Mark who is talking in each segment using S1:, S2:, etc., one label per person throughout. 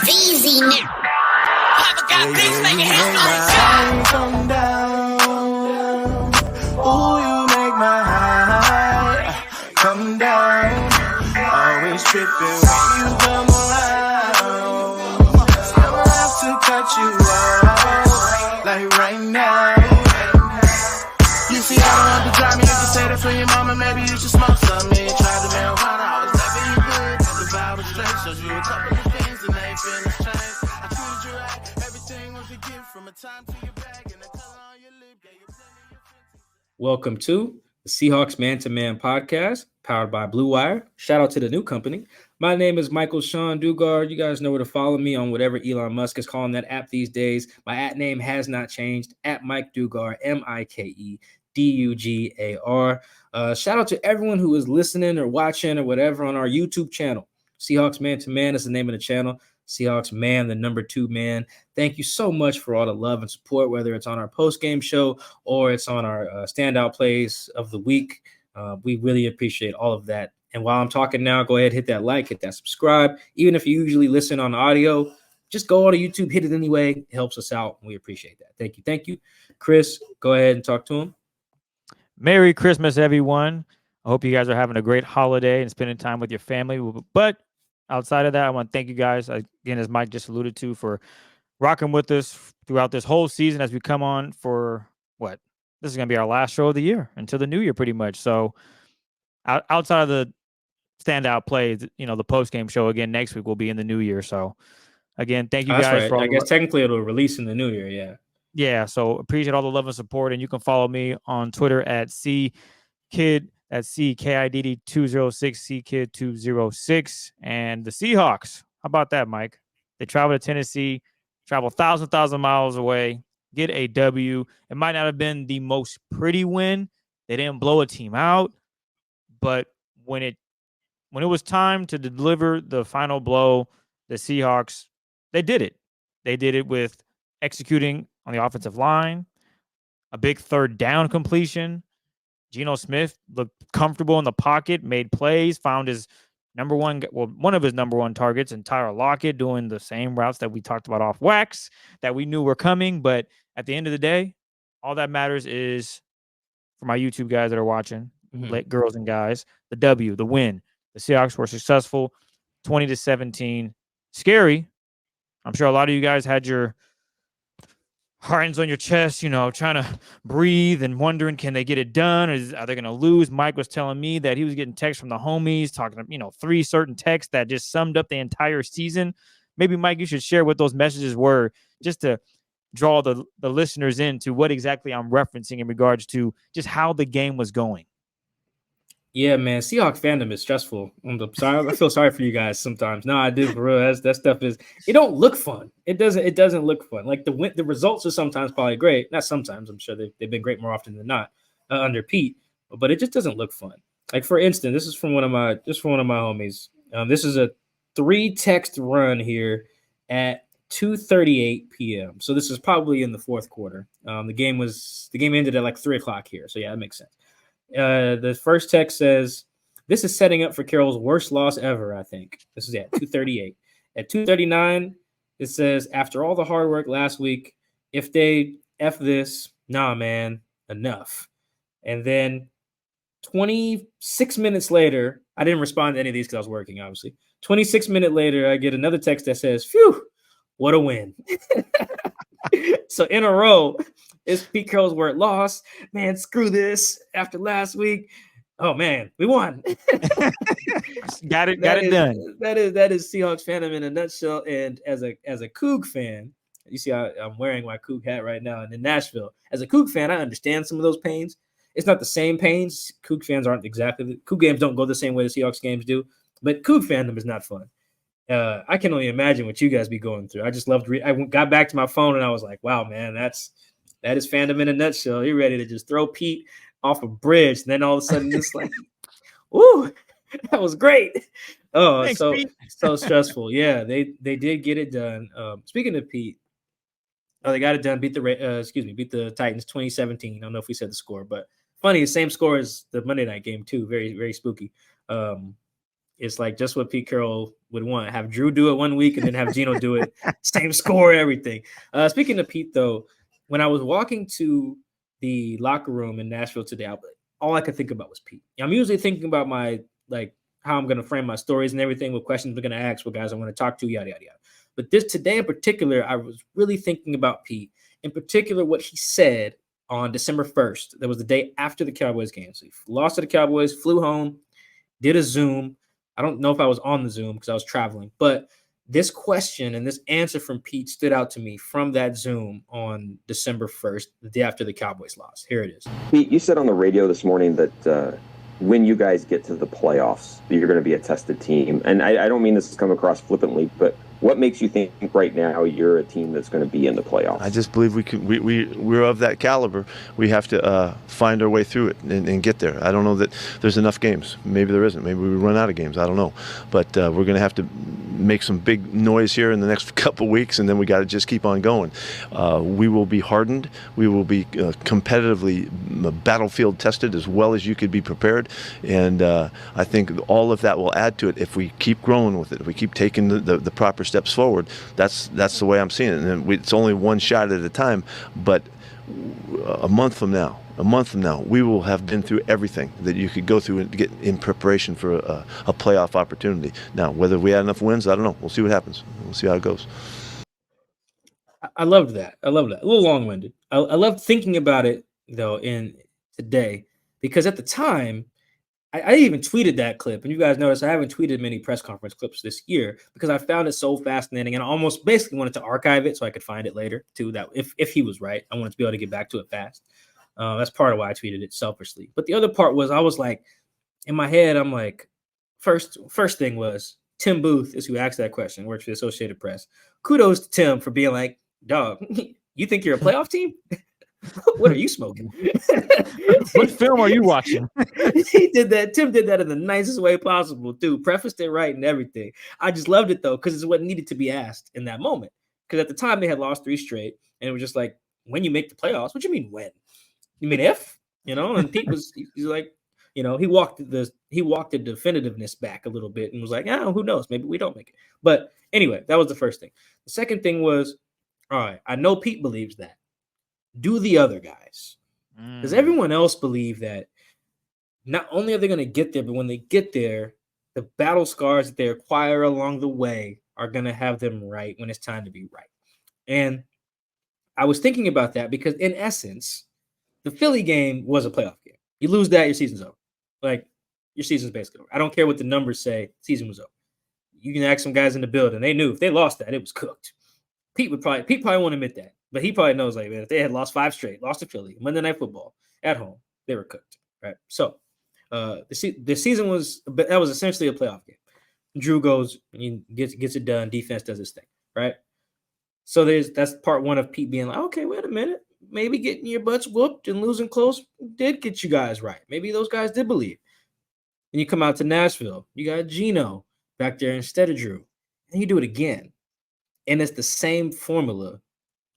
S1: Easy now. Papa got things making headlines.
S2: Come down. Ooh, you make my high come down. Always tripping when you come around. I'ma have to cut you off, like right now. You see, I don't want to drive me. You can say that for your mama. Maybe you should smoke some. Me try the marijuana. I was never you good. The vibe was straight. Showed you a couple of things and they ain't finished change. I treated you right. Everything was a gift from a time to your bag and the color on your lip. Yeah, you plenty of.
S3: Welcome to the Seahawks Man-to-Man podcast, powered by Blue Wire. Shout out to the new company. My name is Michael-Shawn Dugard. You guys know where to follow me on whatever Elon Musk is calling that app these days. My @ name has not changed, @ Mike Dugard, MikeDugar. Shout out to everyone who is listening or watching or whatever on our YouTube channel. Seahawks Man-to-Man is the name of the channel. Seahawks Man, the number 2 man. Thank you so much for all the love and support, whether it's on our post-game show or it's on our standout plays of the week. We really appreciate all of that. And while I'm talking now, go ahead, hit that like, hit that subscribe. Even if you usually listen on audio, just go on to YouTube, hit it anyway. It helps us out, and we appreciate that. Thank you. Thank you. Chris, go ahead and talk to him.
S4: Merry Christmas, everyone. I hope you guys are having a great holiday and spending time with your family. But outside of that, I want to thank you guys, again, as Mike just alluded to, for rocking with us throughout this whole season as we come on for what? This is going to be our last show of the year until the new year, pretty much. So outside of the standout plays, the post-game show again next week will be in the new year. So again, thank you guys.
S3: Right.
S4: For all
S3: I guess technically it'll release in the new year. Yeah.
S4: Yeah. So appreciate all the love and support. And you can follow me on Twitter at CKid. That's CKIDD206, CKid206. And the Seahawks, how about that, Mike? They travel to Tennessee, travel thousand miles away, get a W. It might not have been the most pretty win. They didn't blow a team out. But when it was time to deliver the final blow, the Seahawks, they did it. They did it with executing on the offensive line, a big third down completion. Geno Smith looked comfortable in the pocket, made plays, found his one of his number one targets, and Tyler Lockett doing the same routes that we talked about off wax that we knew were coming. But at the end of the day, all that matters is, for my YouTube guys that are watching, girls and guys, the W, the win. The Seahawks were successful, 20-17. Scary. I'm sure a lot of you guys had your hands on your chest, trying to breathe and wondering, can they get it done? Are they going to lose? Mike was telling me that he was getting texts from the homies, talking, 3 certain texts that just summed up the entire season. Maybe, Mike, you should share what those messages were just to draw the listeners into what exactly I'm referencing in regards to just how the game was going.
S3: Yeah, man, Seahawks fandom is stressful. I feel sorry for you guys sometimes. No, I do, for real. That stuff it don't look fun. It doesn't look fun. Like the results are sometimes probably great. Not sometimes. I'm sure they've been great more often than not under Pete. But it just doesn't look fun. Like, for instance, this is from one of my homies. This is a 3-text run here at 2:38 p.m. So this is probably in the fourth quarter. The game ended at like 3:00 here. So yeah, that makes sense. The first text says, "This is setting up for Carroll's worst loss ever, I think." This is at 2:38. At 2:39, it says, "After all the hard work last week, if they F this, nah, man, enough." And then 26 minutes later, I didn't respond to any of these because I was working, obviously. 26 minutes later, I get another text that says, "Phew, what a win." So in a row, it's Pete Carroll's word loss. Man, screw this. After last week, oh man, we won.
S4: got it done.
S3: That is Seahawks fandom in a nutshell. And as a Coug fan, you see I'm wearing my Coug hat right now. And in Nashville, as a Coug fan, I understand some of those pains. It's not the same pains. Coug fans aren't exactly Coug games don't go the same way the Seahawks games do, but Coug fandom is not fun. I can only imagine what you guys be going through. I just loved I got back to my phone and I was like, wow, man, that is fandom in a nutshell. You're ready to just throw Pete off a bridge. And then all of a sudden it's like, ooh, that was great. Oh, thanks, so stressful. Yeah, they did get it done. Speaking of Pete, they got it done. Beat the Titans 2017. I don't know if we said the score, but funny, same score as the Monday night game too. Very, very spooky. It's like just what Pete Carroll would want. Have Drew do it one week and then have Geno do it. Same score, everything. Speaking of Pete, though, when I was walking to the locker room in Nashville today, all I could think about was Pete. I'm usually thinking about how I'm going to frame my stories and everything, what questions we're going to ask, what guys I want to talk to, yada, yada, yada. But today in particular, I was really thinking about Pete, in particular what he said on December 1st. That was the day after the Cowboys game. So he lost to the Cowboys, flew home, did a Zoom. I don't know if I was on the Zoom because I was traveling, but this question and this answer from Pete stood out to me from that Zoom on December 1st, the day after the Cowboys lost. Here it is.
S5: Pete, you said on the radio this morning that when you guys get to the playoffs, you're going to be a tested team. And I don't mean this to come across flippantly, but what makes you think right now you're a team that's going to be in the playoffs?
S6: I just believe we're of that caliber. We have to find our way through it and get there. I don't know that there's enough games. Maybe there isn't. Maybe we run out of games. I don't know. But we're going to have to make some big noise here in the next couple weeks, and then we got to just keep on going. We will be hardened. We will be competitively battlefield tested as well as you could be prepared. And I think all of that will add to it if we keep growing with it. If we keep taking the proper steps forward. That's the way I'm seeing it. And it's only one shot at a time, but a month from now, we will have been through everything that you could go through and get in preparation for a playoff opportunity. Now, whether we had enough wins, I don't know. We'll see what happens. We'll see how it goes.
S3: I loved that. A little long-winded. I loved thinking about it, though, in today, because at the time, I even tweeted that clip, and you guys notice I haven't tweeted many press conference clips this year because I found it so fascinating, and I almost basically wanted to archive it so I could find it later too. That if he was right, I wanted to be able to get back to it fast. That's part of why I tweeted it selfishly. But the other part was I was like, in my head, I'm like, first thing was Tim Booth is who asked that question, works for the Associated Press. Kudos to Tim for being like, dog, you think you're a playoff team? What are you smoking?
S4: What film are you watching?
S3: He did that. Tim did that in the nicest way possible, too. Prefaced it right and everything. I just loved it, though, because it's what needed to be asked in that moment. Because at the time, they had lost 3 straight, and it was just like, when you make the playoffs, what do you mean when? You mean if? And Pete he's like, he walked the definitiveness back a little bit and was like, oh, who knows? Maybe we don't make it. But anyway, that was the first thing. The second thing was, all right, I know Pete believes that. Do the other guys. Because everyone else believe that not only are they going to get there, but when they get there, the battle scars that they acquire along the way are going to have them right when it's time to be right. And I was thinking about that because, in essence, the Philly game was a playoff game. You lose that, your season's over. Like, your season's basically over. I don't care what the numbers say, season was over. You can ask some guys in the building. They knew if they lost that, it was cooked. Pete probably won't admit that. But he probably knows, like, man, if they had lost 5 straight, lost to Philly, Monday Night Football at home, they were cooked, right? So the season was essentially a playoff game. Drew goes, and gets it done. Defense does its thing, right? So that's part one of Pete being like, okay, wait a minute, maybe getting your butts whooped and losing close did get you guys right. Maybe those guys did believe. And you come out to Nashville, you got Geno back there instead of Drew, and you do it again, and it's the same formula.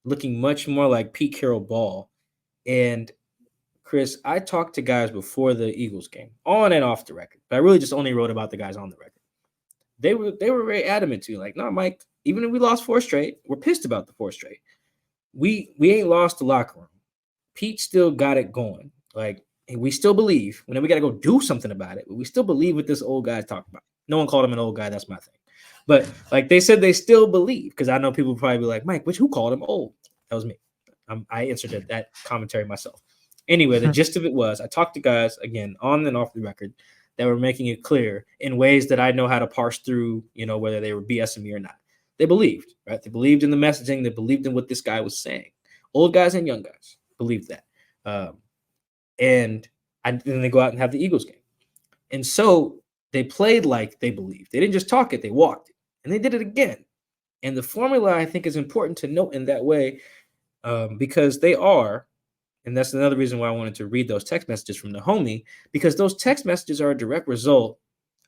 S3: Looking much more like Pete Carroll ball. And Chris, I talked to guys before the Eagles game, on and off the record, but I really just only wrote about the guys on the record. They were very adamant to like, no, Mike, even if we lost 4 straight, we're pissed about the 4 straight. We ain't lost the locker room. Pete still got it going. Like, and we still believe. We got to go do something about it, but we still believe what this old guy's talking about. No one called him an old guy. That's my thing. But like they said, they still believe, because I know people will probably be like, Mike, who called him old? That was me. I answered that commentary myself. Anyway, the gist of it was I talked to guys, again, on and off the record, that were making it clear in ways that I know how to parse through, whether they were BSing me or not. They believed, right? They believed in the messaging. They believed in what this guy was saying. Old guys and young guys believed that. And then they go out and have the Eagles game. And so they played like they believed. They didn't just talk it, they walked it. And they did it again. And the formula, I think, is important to note in that way, because they are, and that's another reason why I wanted to read those text messages from the homie, because those text messages are a direct result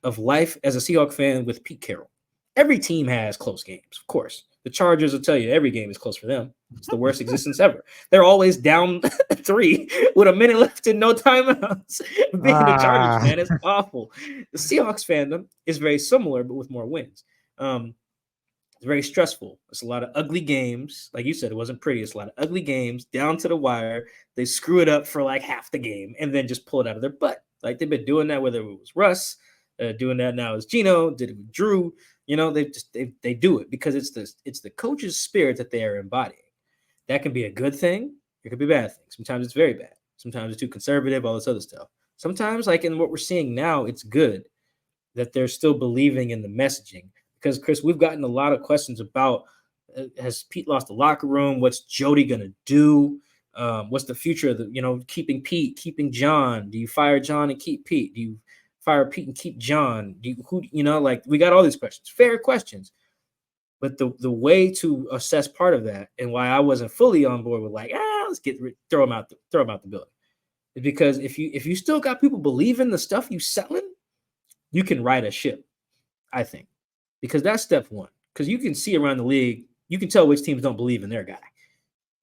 S3: of life as a Seahawks fan with Pete Carroll. Every team has close games, of course. The Chargers will tell you every game is close for them. It's the worst existence ever. They're always down 3 with a minute left and no timeouts. Being the Chargers fan is awful. The Seahawks fandom is very similar, but with more wins. It's very stressful. It's a lot of ugly games. Like you said, it wasn't pretty. It's a lot of ugly games down to the wire. They screw it up for like half the game and then just pull it out of their butt. Like they've been doing that, whether it was Russ, doing that now as Geno, did it with Drew. They do it because it's the coach's spirit that they are embodying. That can be a good thing. It could be a bad thing. Sometimes it's very bad. Sometimes it's too conservative, all this other stuff. Sometimes, like in what we're seeing now, it's good that they're still believing in the messaging. Because, Chris, we've gotten a lot of questions about, has Pete lost the locker room? What's Jody going to do? What's the future of keeping Pete, keeping John? Do you fire John and keep Pete? Do you fire Pete and keep John? We got all these questions, fair questions. But the way to assess part of that and why I wasn't fully on board with let's throw them out the building is because if you still got people believing the stuff you selling, you can right a ship, I think. Because that's step one. Because you can see around the league, you can tell which teams don't believe in their guy.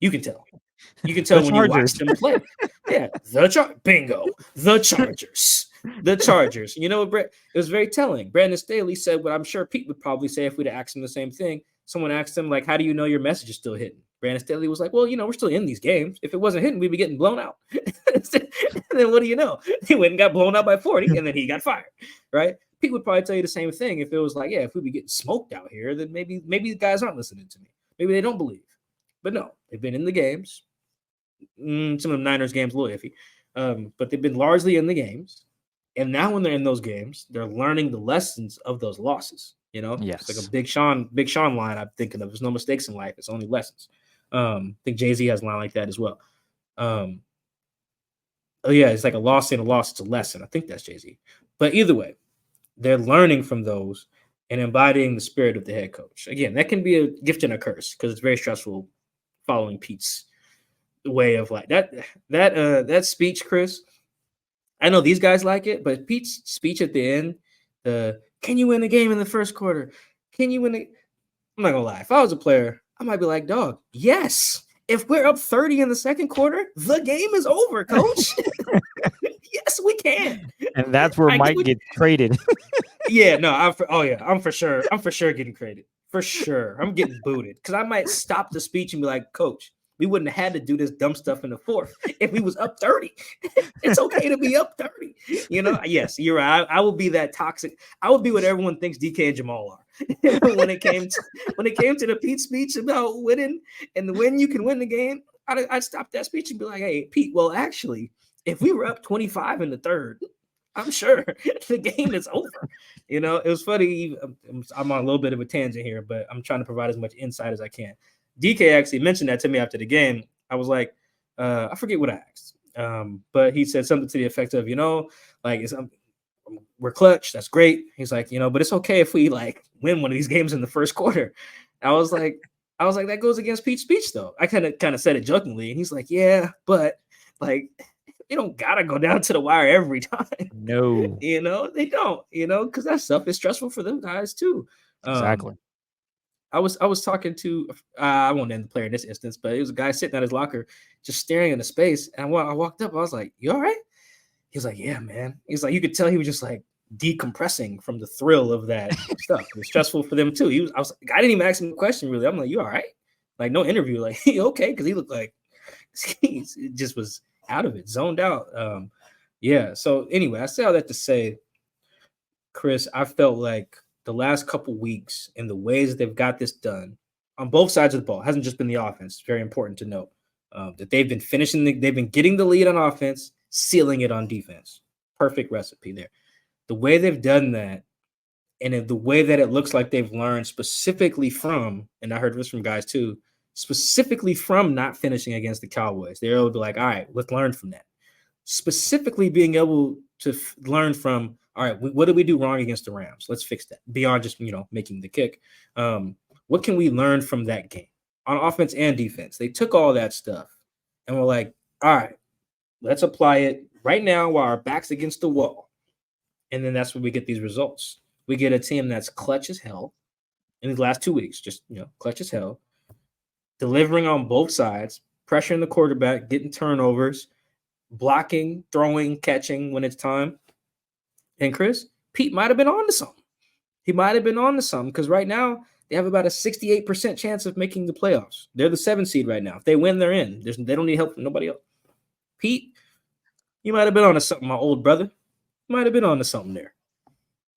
S3: You can tell. You can tell when you watch them play. Yeah, bingo, the Chargers. The Chargers. You know, Brett, it was very telling. Brandon Staley said what I'm sure Pete would probably say if we'd asked him the same thing. Someone asked him, like, how do you know your message is still hitting? Brandon Staley was like, well, we're still in these games. If it wasn't hitting, we'd be getting blown out. And then what do you know? He went and got blown out by 40, and then he got fired, right? Pete would probably tell you the same thing if it was like, yeah, if we be getting smoked out here, then maybe the guys aren't listening to me. Maybe they don't believe. But no, they've been in the games. Some of the Niners games a little iffy. But they've been largely in the games. And now when they're in those games, they're learning the lessons of those losses.
S4: Yes.
S3: It's like a Big Sean line I'm thinking of. There's no mistakes in life. It's only lessons. I think Jay-Z has a line like that as well. It's like a loss ain't a loss. It's a lesson. I think that's Jay-Z. But either way, they're learning from those and embodying the spirit of the head coach. Again, that can be a gift and a curse because it's very stressful following Pete's way of like that speech, Chris. I know these guys like it, but Pete's speech at the end, can you win the game in the first quarter? Can you win it? I'm not gonna lie. If I was a player, I might be like, dog, yes. If we're up 30 in the second quarter, the game is over, coach. Yes, we can.
S4: And that's where Mike gets traded.
S3: Yeah, no, I'm for sure getting traded. For sure. I'm getting booted. Because I might stop the speech and be like, coach, we wouldn't have had to do this dumb stuff in the fourth if we was up 30. It's okay to be up 30. Yes, you're right. I will be that toxic. I will be what everyone thinks DK and Jamal are. when it came to the Pete speech about winning and the win you can win the game, I'd stop that speech and be like, hey, Pete, well, actually, if we were up 25 in the third, I'm sure the game is over. It was funny. I'm on a little bit of a tangent here, but I'm trying to provide as much insight as I can. DK actually mentioned that to me after the game. I was like, I forget what I asked, but he said something to the effect of, we're clutch. That's great. He's like, but it's okay if we like win one of these games in the first quarter. I was like, that goes against Pete's speech though. I kind of said it jokingly, and he's like, yeah, but like, you don't gotta go down to the wire every time.
S4: No,
S3: they don't. Because that stuff is stressful for them guys too.
S4: Exactly.
S3: I was talking to I won't name the player in this instance, but it was a guy sitting at his locker just staring into space. And I walked up, I was like, you all right? He was like, yeah, man. He's like, you could tell he was just like decompressing from the thrill of that stuff. It was stressful for them too. I didn't even ask him a question really. I'm like, you all right? Like no interview, like okay, because he looked like he just was out of it, zoned out. So anyway, I say all that to say, Chris, I felt like the last couple weeks and the ways that they've got this done on both sides of the ball, it hasn't just been the offense. Very important to note that they've been they've been getting the lead on offense, sealing it on defense. Perfect recipe there. The way they've done that, and the way that it looks like they've learned specifically from, and I heard this from guys too, specifically from not finishing against the Cowboys. They're able to be like, all right, let's learn from that. Specifically being able to learn from, all right, what did we do wrong against the Rams? Let's fix that. Beyond just, making the kick. What can we learn from that game on offense and defense? They took all that stuff and we're like, all right, let's apply it right now while our back's against the wall. And then that's when we get these results. We get a team that's clutch as hell in these last 2 weeks, just clutch as hell, delivering on both sides, pressuring the quarterback, getting turnovers, blocking, throwing, catching when it's time. And Chris, Pete might have been on to something. He might have been on to something because right now they have about a 68% chance of making the playoffs. They're the 7th seed right now. If they win, they're in. They don't need help from nobody else. Pete, you might have been on to something, my old brother. You might have been on to something there.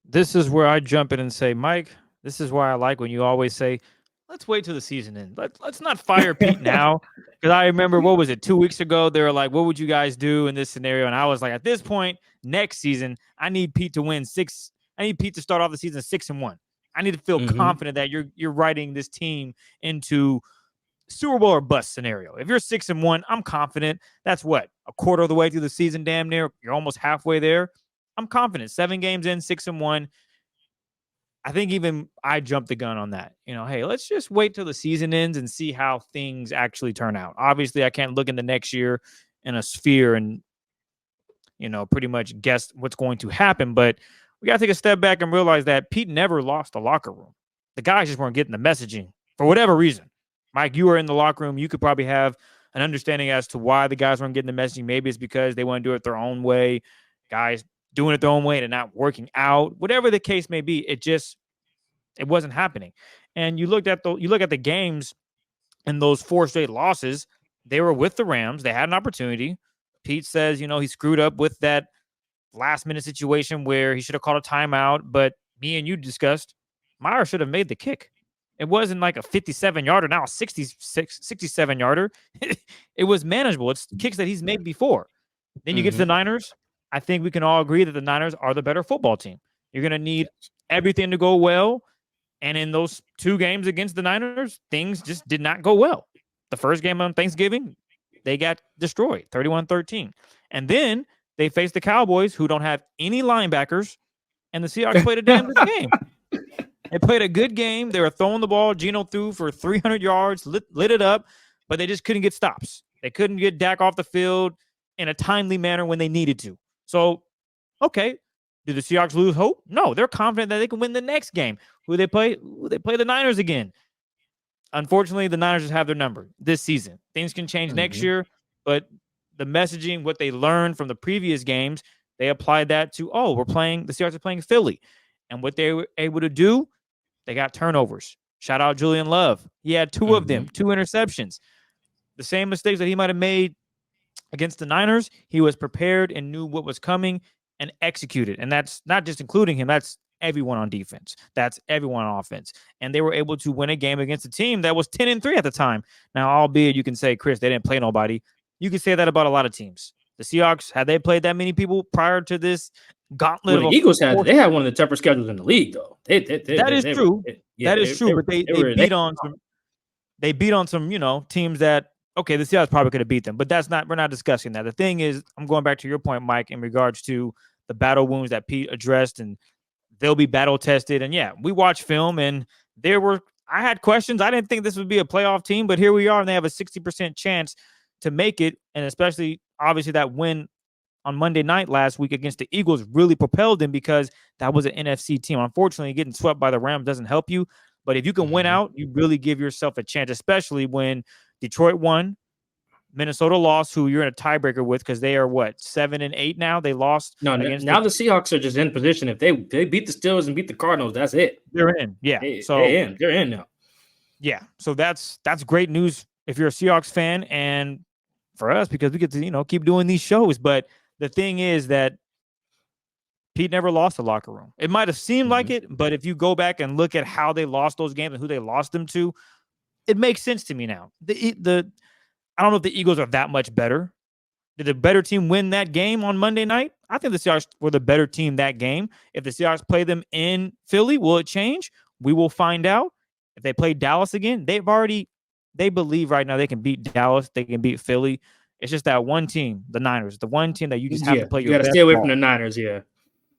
S4: This is where I jump in and say, Mike, this is why I like when you always say, let's wait till the season ends. Let's not fire Pete now. Because I remember, 2 weeks ago, they were like, what would you guys do in this scenario? And I was like, at this point, next season, I need Pete to win 6. I need Pete to start off the season 6-1. I need to feel confident that you're writing this team into Super Bowl or bust scenario. If you're 6-1, I'm confident. That's what, a quarter of the way through the season, damn near. You're almost halfway there. I'm confident. 7 games in, 6-1. I think even I jumped the gun on that. Hey, let's just wait till the season ends and see how things actually turn out. Obviously, I can't look into next year in a sphere and, pretty much guess what's going to happen. But we got to take a step back and realize that Pete never lost the locker room. The guys just weren't getting the messaging for whatever reason. Mike, you were in the locker room. You could probably have an understanding as to why the guys weren't getting the messaging. Maybe it's because they want to do it their own way. Guys doing it their own way and not working out. Whatever the case may be, it wasn't happening. And you look at the games and those 4 straight losses, they were with the Rams. They had an opportunity. Pete says, he screwed up with that last-minute situation where he should have called a timeout, but me and you discussed Meyer should have made the kick. It wasn't like a 57-yarder, now a 67-yarder. It was manageable. It's kicks that he's made before. Then you get to the Niners. I think we can all agree that the Niners are the better football team. You're going to need everything to go well. And in those 2 games against the Niners, things just did not go well. The first game on Thanksgiving, they got destroyed, 31-13. And then they faced the Cowboys, who don't have any linebackers, and the Seahawks played a damn good game. They played a good game. They were throwing the ball. Geno threw for 300 yards, lit it up, but they just couldn't get stops. They couldn't get Dak off the field in a timely manner when they needed to. So, okay, did the Seahawks lose hope? No, they're confident that they can win the next game. Who they play the Niners again. Unfortunately, the Niners just have their number this season. Things can change next year, but the messaging, what they learned from the previous games, they applied that to, the Seahawks are playing Philly. And what they were able to do, they got turnovers. Shout out Julian Love. He had 2 of them, 2 interceptions. The same mistakes that he might have made against the Niners, he was prepared and knew what was coming and executed. And that's not just including him. That's everyone on defense. That's everyone on offense. And they were able to win a game against a team that was 10-3 at the time. Now, albeit you can say, Chris, they didn't play nobody. You can say that about a lot of teams. The Seahawks, had they played that many people prior to this gauntlet?
S3: Well, the Eagles had one of the tougher schedules in the league, though.
S4: That is true. But they beat on some, teams that, okay, the Seahawks probably could have beat them, but we're not discussing that. The thing is, I'm going back to your point, Mike, in regards to the battle wounds that Pete addressed, and they'll be battle tested. And yeah, we watched film, and I had questions. I didn't think this would be a playoff team, but here we are, and they have a 60% chance to make it. And especially, obviously, that win on Monday night last week against the Eagles really propelled them because that was an NFC team. Unfortunately, getting swept by the Rams doesn't help you. But if you can win out, you really give yourself a chance, especially when Detroit won, Minnesota lost, who you're in a tiebreaker with because they are, 7-8 now? They lost.
S3: No, now the Seahawks are just in position. If they beat the Steelers and beat the Cardinals, that's it.
S4: They're in. Yeah.
S3: They're in now.
S4: Yeah. So that's great news if you're a Seahawks fan and for us because we get to, keep doing these shows. But the thing is that Pete never lost the locker room. It might have seemed like it, but if you go back and look at how they lost those games and who they lost them to, it makes sense to me now. I don't know if the Eagles are that much better. Did the better team win that game on Monday night? I think the Seahawks were the better team that game. If the Seahawks play them in Philly, will it change? We will find out. If they play Dallas again, they believe right now they can beat Dallas. They can beat Philly. It's just that one team, the Niners, the one team that you just have to play your best.
S3: You got to stay away
S4: ball.
S3: from the Niners, yeah.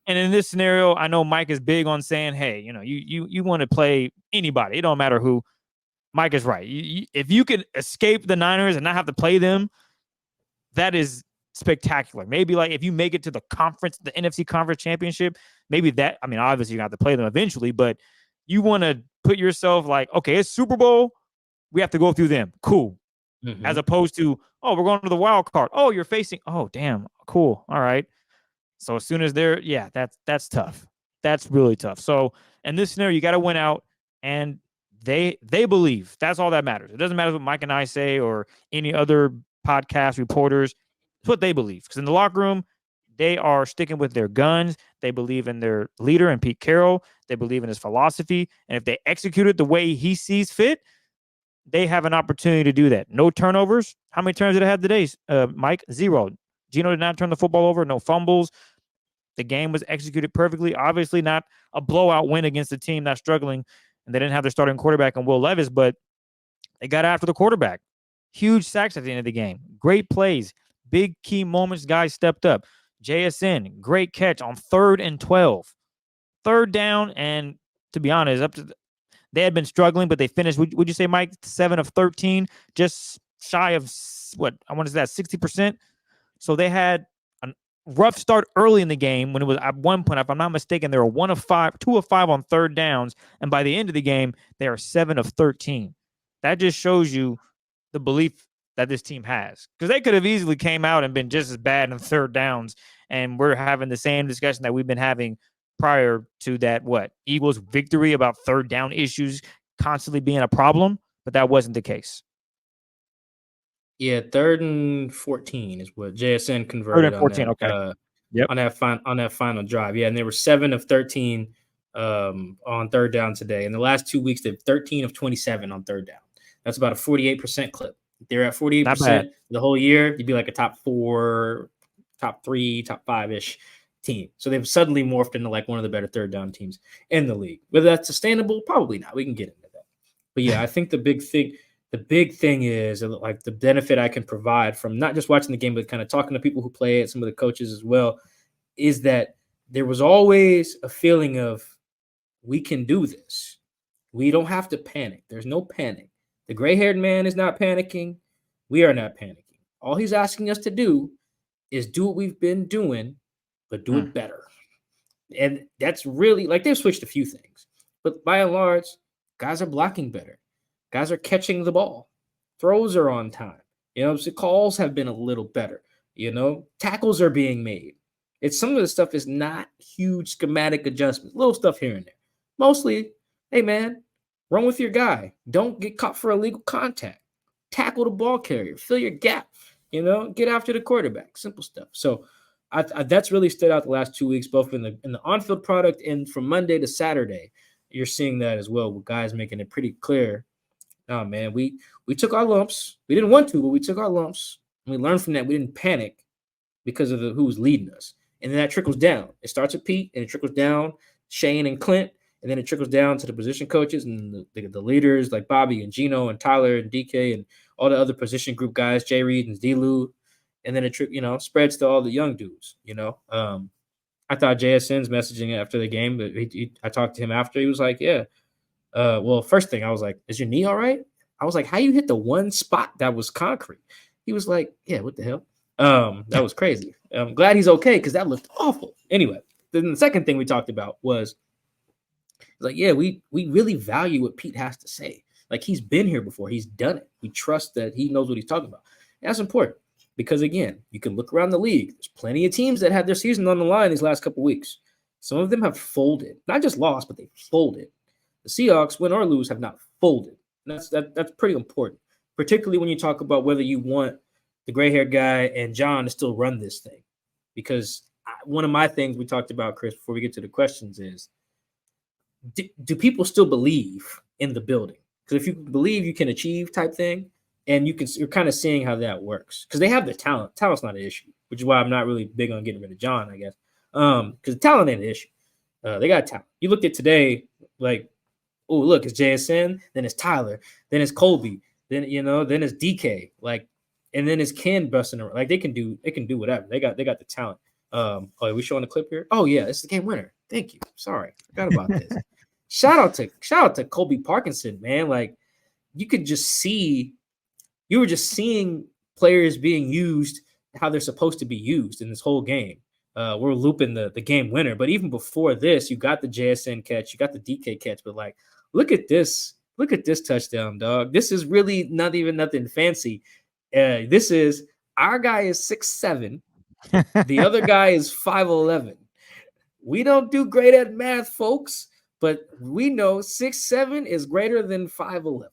S4: And in this scenario, I know Mike is big on saying, hey, you want to play anybody. It don't matter who. Mike is right. If you can escape the Niners and not have to play them, that is spectacular. Maybe like if you make it to the conference, the NFC Conference Championship, maybe that, obviously you're going to have to play them eventually, but you want to put yourself like, okay, it's Super Bowl. We have to go through them. Cool.
S3: Mhm.
S4: As opposed to, oh, we're going to the wild card. Oh, you're facing. Oh, damn. Cool. All right. So as soon as they're, yeah, that's tough. That's really tough. So in this scenario, you got to win out, and they believe. That's all that matters. It doesn't matter what Mike and I say or any other podcast reporters. It's what they believe. Because in the locker room, they are sticking with their guns. They believe in their leader and Pete Carroll. They believe in his philosophy. And if they execute it the way he sees fit, they have an opportunity to do that. No turnovers. How many turns did I have today, Mike? 0. Geno did not turn the football over. No fumbles. The game was executed perfectly. Obviously not a blowout win against a team that's struggling, and they didn't have their starting quarterback in Will Levis, but they got after the quarterback. Huge sacks at the end of the game. Great plays. Big key moments. Guys stepped up. JSN, great catch on 3rd and 12. 3rd down, and to be honest, they had been struggling, but they finished, would you say, Mike, 7 of 13, just shy of, what, I want to say that 60%. So they had a rough start early in the game when it was at one point, if I'm not mistaken, they were 2 of 5 on 3rd downs. And by the end of the game, they are 7 of 13. That just shows you the belief that this team has, because they could have easily came out and been just as bad in 3rd downs. And we're having the same discussion that we've been having prior to that, Eagles victory about 3rd down issues constantly being a problem, but that wasn't the case.
S3: Yeah, 3rd and 14 is what JSN converted
S4: 3rd and 14,
S3: on that,
S4: okay. Yep.
S3: on that final drive. Yeah, and they were 7 of 13 on 3rd down today. In the last 2 weeks, they've 13 of 27 on 3rd down. That's about a 48% clip. If they're at 48% the whole year, you'd be like a top 4, top 3, top 5-ish team. So they've suddenly morphed into like one of the better 3rd down teams in the league. Whether that's sustainable, probably not. We can get into that. But yeah, I think the big thing is like the benefit I can provide from not just watching the game, but kind of talking to people who play it, some of the coaches as well, is that there was always a feeling of, we can do this. We don't have to panic. There's no panic. The gray-haired man is not panicking. We are not panicking. All he's asking us to do is do what we've been doing, but do it better. And that's really, like, they've switched a few things. But by and large, guys are blocking better. Guys are catching the ball. Throws are on time. So calls have been a little better. Tackles are being made. It's some of the stuff is not huge schematic adjustments, little stuff here and there. Mostly, hey, man, run with your guy. Don't get caught for illegal contact. Tackle the ball carrier. Fill your gap. Get after the quarterback. Simple stuff. So I that's really stood out the last 2 weeks, both in the on-field product and from Monday to Saturday. You're seeing that as well, with guys making it pretty clear. Oh, man, we took our lumps. We didn't want to, but we took our lumps. And we learned from that. We didn't panic because of who was leading us. And then that trickles down. It starts with Pete, and it trickles down Shane and Clint, and then it trickles down to the position coaches and the leaders like Bobby and Geno and Tyler and DK and all the other position group guys, Jay Reed and D-Lou. And then it spreads to all the young dudes. I thought JSN's messaging after the game, but I talked to him after. He was like, yeah. Well, first thing I was like, is your knee all right? I was like, how you hit the one spot that was concrete? He was like, yeah, what the hell? That was crazy. I'm glad he's okay, because that looked awful. Anyway, then the second thing we talked about was like, yeah, we really value what Pete has to say. Like, he's been here before. He's done it. We trust that he knows what he's talking about. And that's important because, again, you can look around the league. There's plenty of teams that had their season on the line these last couple weeks. Some of them have folded. Not just lost, but they folded. The Seahawks, win or lose, have not folded. And that's pretty important, particularly when you talk about whether you want the gray-haired guy and John to still run this thing. Because one of my things we talked about, Chris, before we get to the questions is, do people still believe in the building? Because if you believe you can achieve type thing, and you're kind of seeing how that works. Because they have the talent. Talent's not an issue, which is why I'm not really big on getting rid of John, I guess. Because talent ain't an issue. They got talent. You looked at today, like, oh, look, it's JSN, then it's Tyler, then it's Colby, then it's DK, like, and then it's Ken busting around. Like, they can do whatever. They got the talent. Are we showing the clip here? Oh yeah, it's the game winner. Thank you. Sorry, forgot about this. Shout out to Colby Parkinson, man. Like, you were just seeing players being used how they're supposed to be used in this whole game. We're looping the game winner, but even before this, you got the JSN catch, you got the DK catch, but like Look at this. Look at this touchdown, dog. This is really not even nothing fancy. This is our guy is 6'7". The other guy is 5'11". We don't do great at math, folks, but we know 6'7" is greater than 5'11".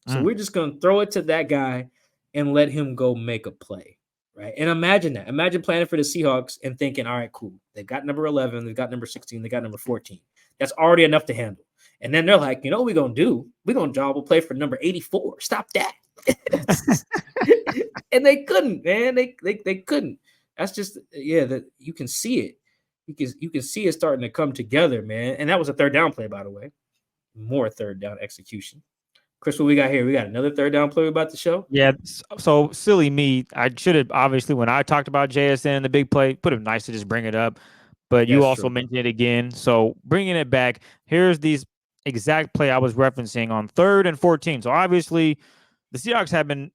S3: So we're just going to throw it to that guy and let him go make a play, right? And imagine that. Imagine planning for the Seahawks and thinking, all right, cool. They got number 11. They got number 16. They got number 14. That's already enough to handle. And then they're like, you know what we're going to do? We're going to job a play for number 84. Stop that. And they couldn't, man. They couldn't. That's just, that you can see it. You can see it starting to come together, man. And that was a third down play, by the way. More third down execution. Chris, what we got here? We got another third down play we're about to show.
S4: Yeah, so silly me. I should have, obviously, when I talked about JSN, the big play, put it nice to just bring it up. But you also mentioned it again. So bringing it back, here's these exact play I was referencing on 3rd and 14. So obviously, the Seahawks have been,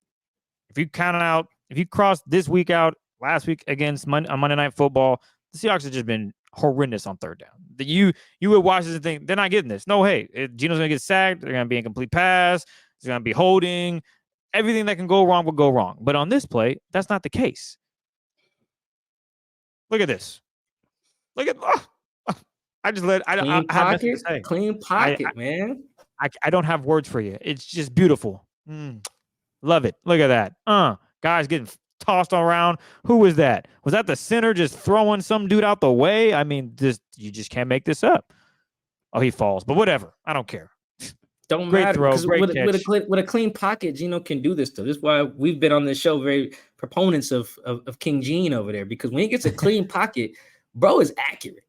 S4: if you cross this week out, last week against on Monday Night Football, the Seahawks have just been horrendous on third down. You would watch this and think, they're not getting this. No, hey, Geno's going to get sacked. They're going to be incomplete pass. There's going to be holding. Everything that can go wrong will go wrong. But on this play, that's not the case. Look at this. Look at I just let I have nothing to say.
S3: Clean pocket, man.
S4: I don't have words for you. It's just beautiful. Love it. Look at that. Guys getting tossed around. Who was that? Was that the center just throwing some dude out the way? I mean, you just can't make this up. Oh, he falls, but whatever. I don't care.
S3: Don't
S4: great
S3: matter.
S4: throw, great
S3: with a clean pocket, Geno can do this stuff. This is why we've been on this show very proponents of King Gene over there, because when he gets a clean pocket, bro is accurate.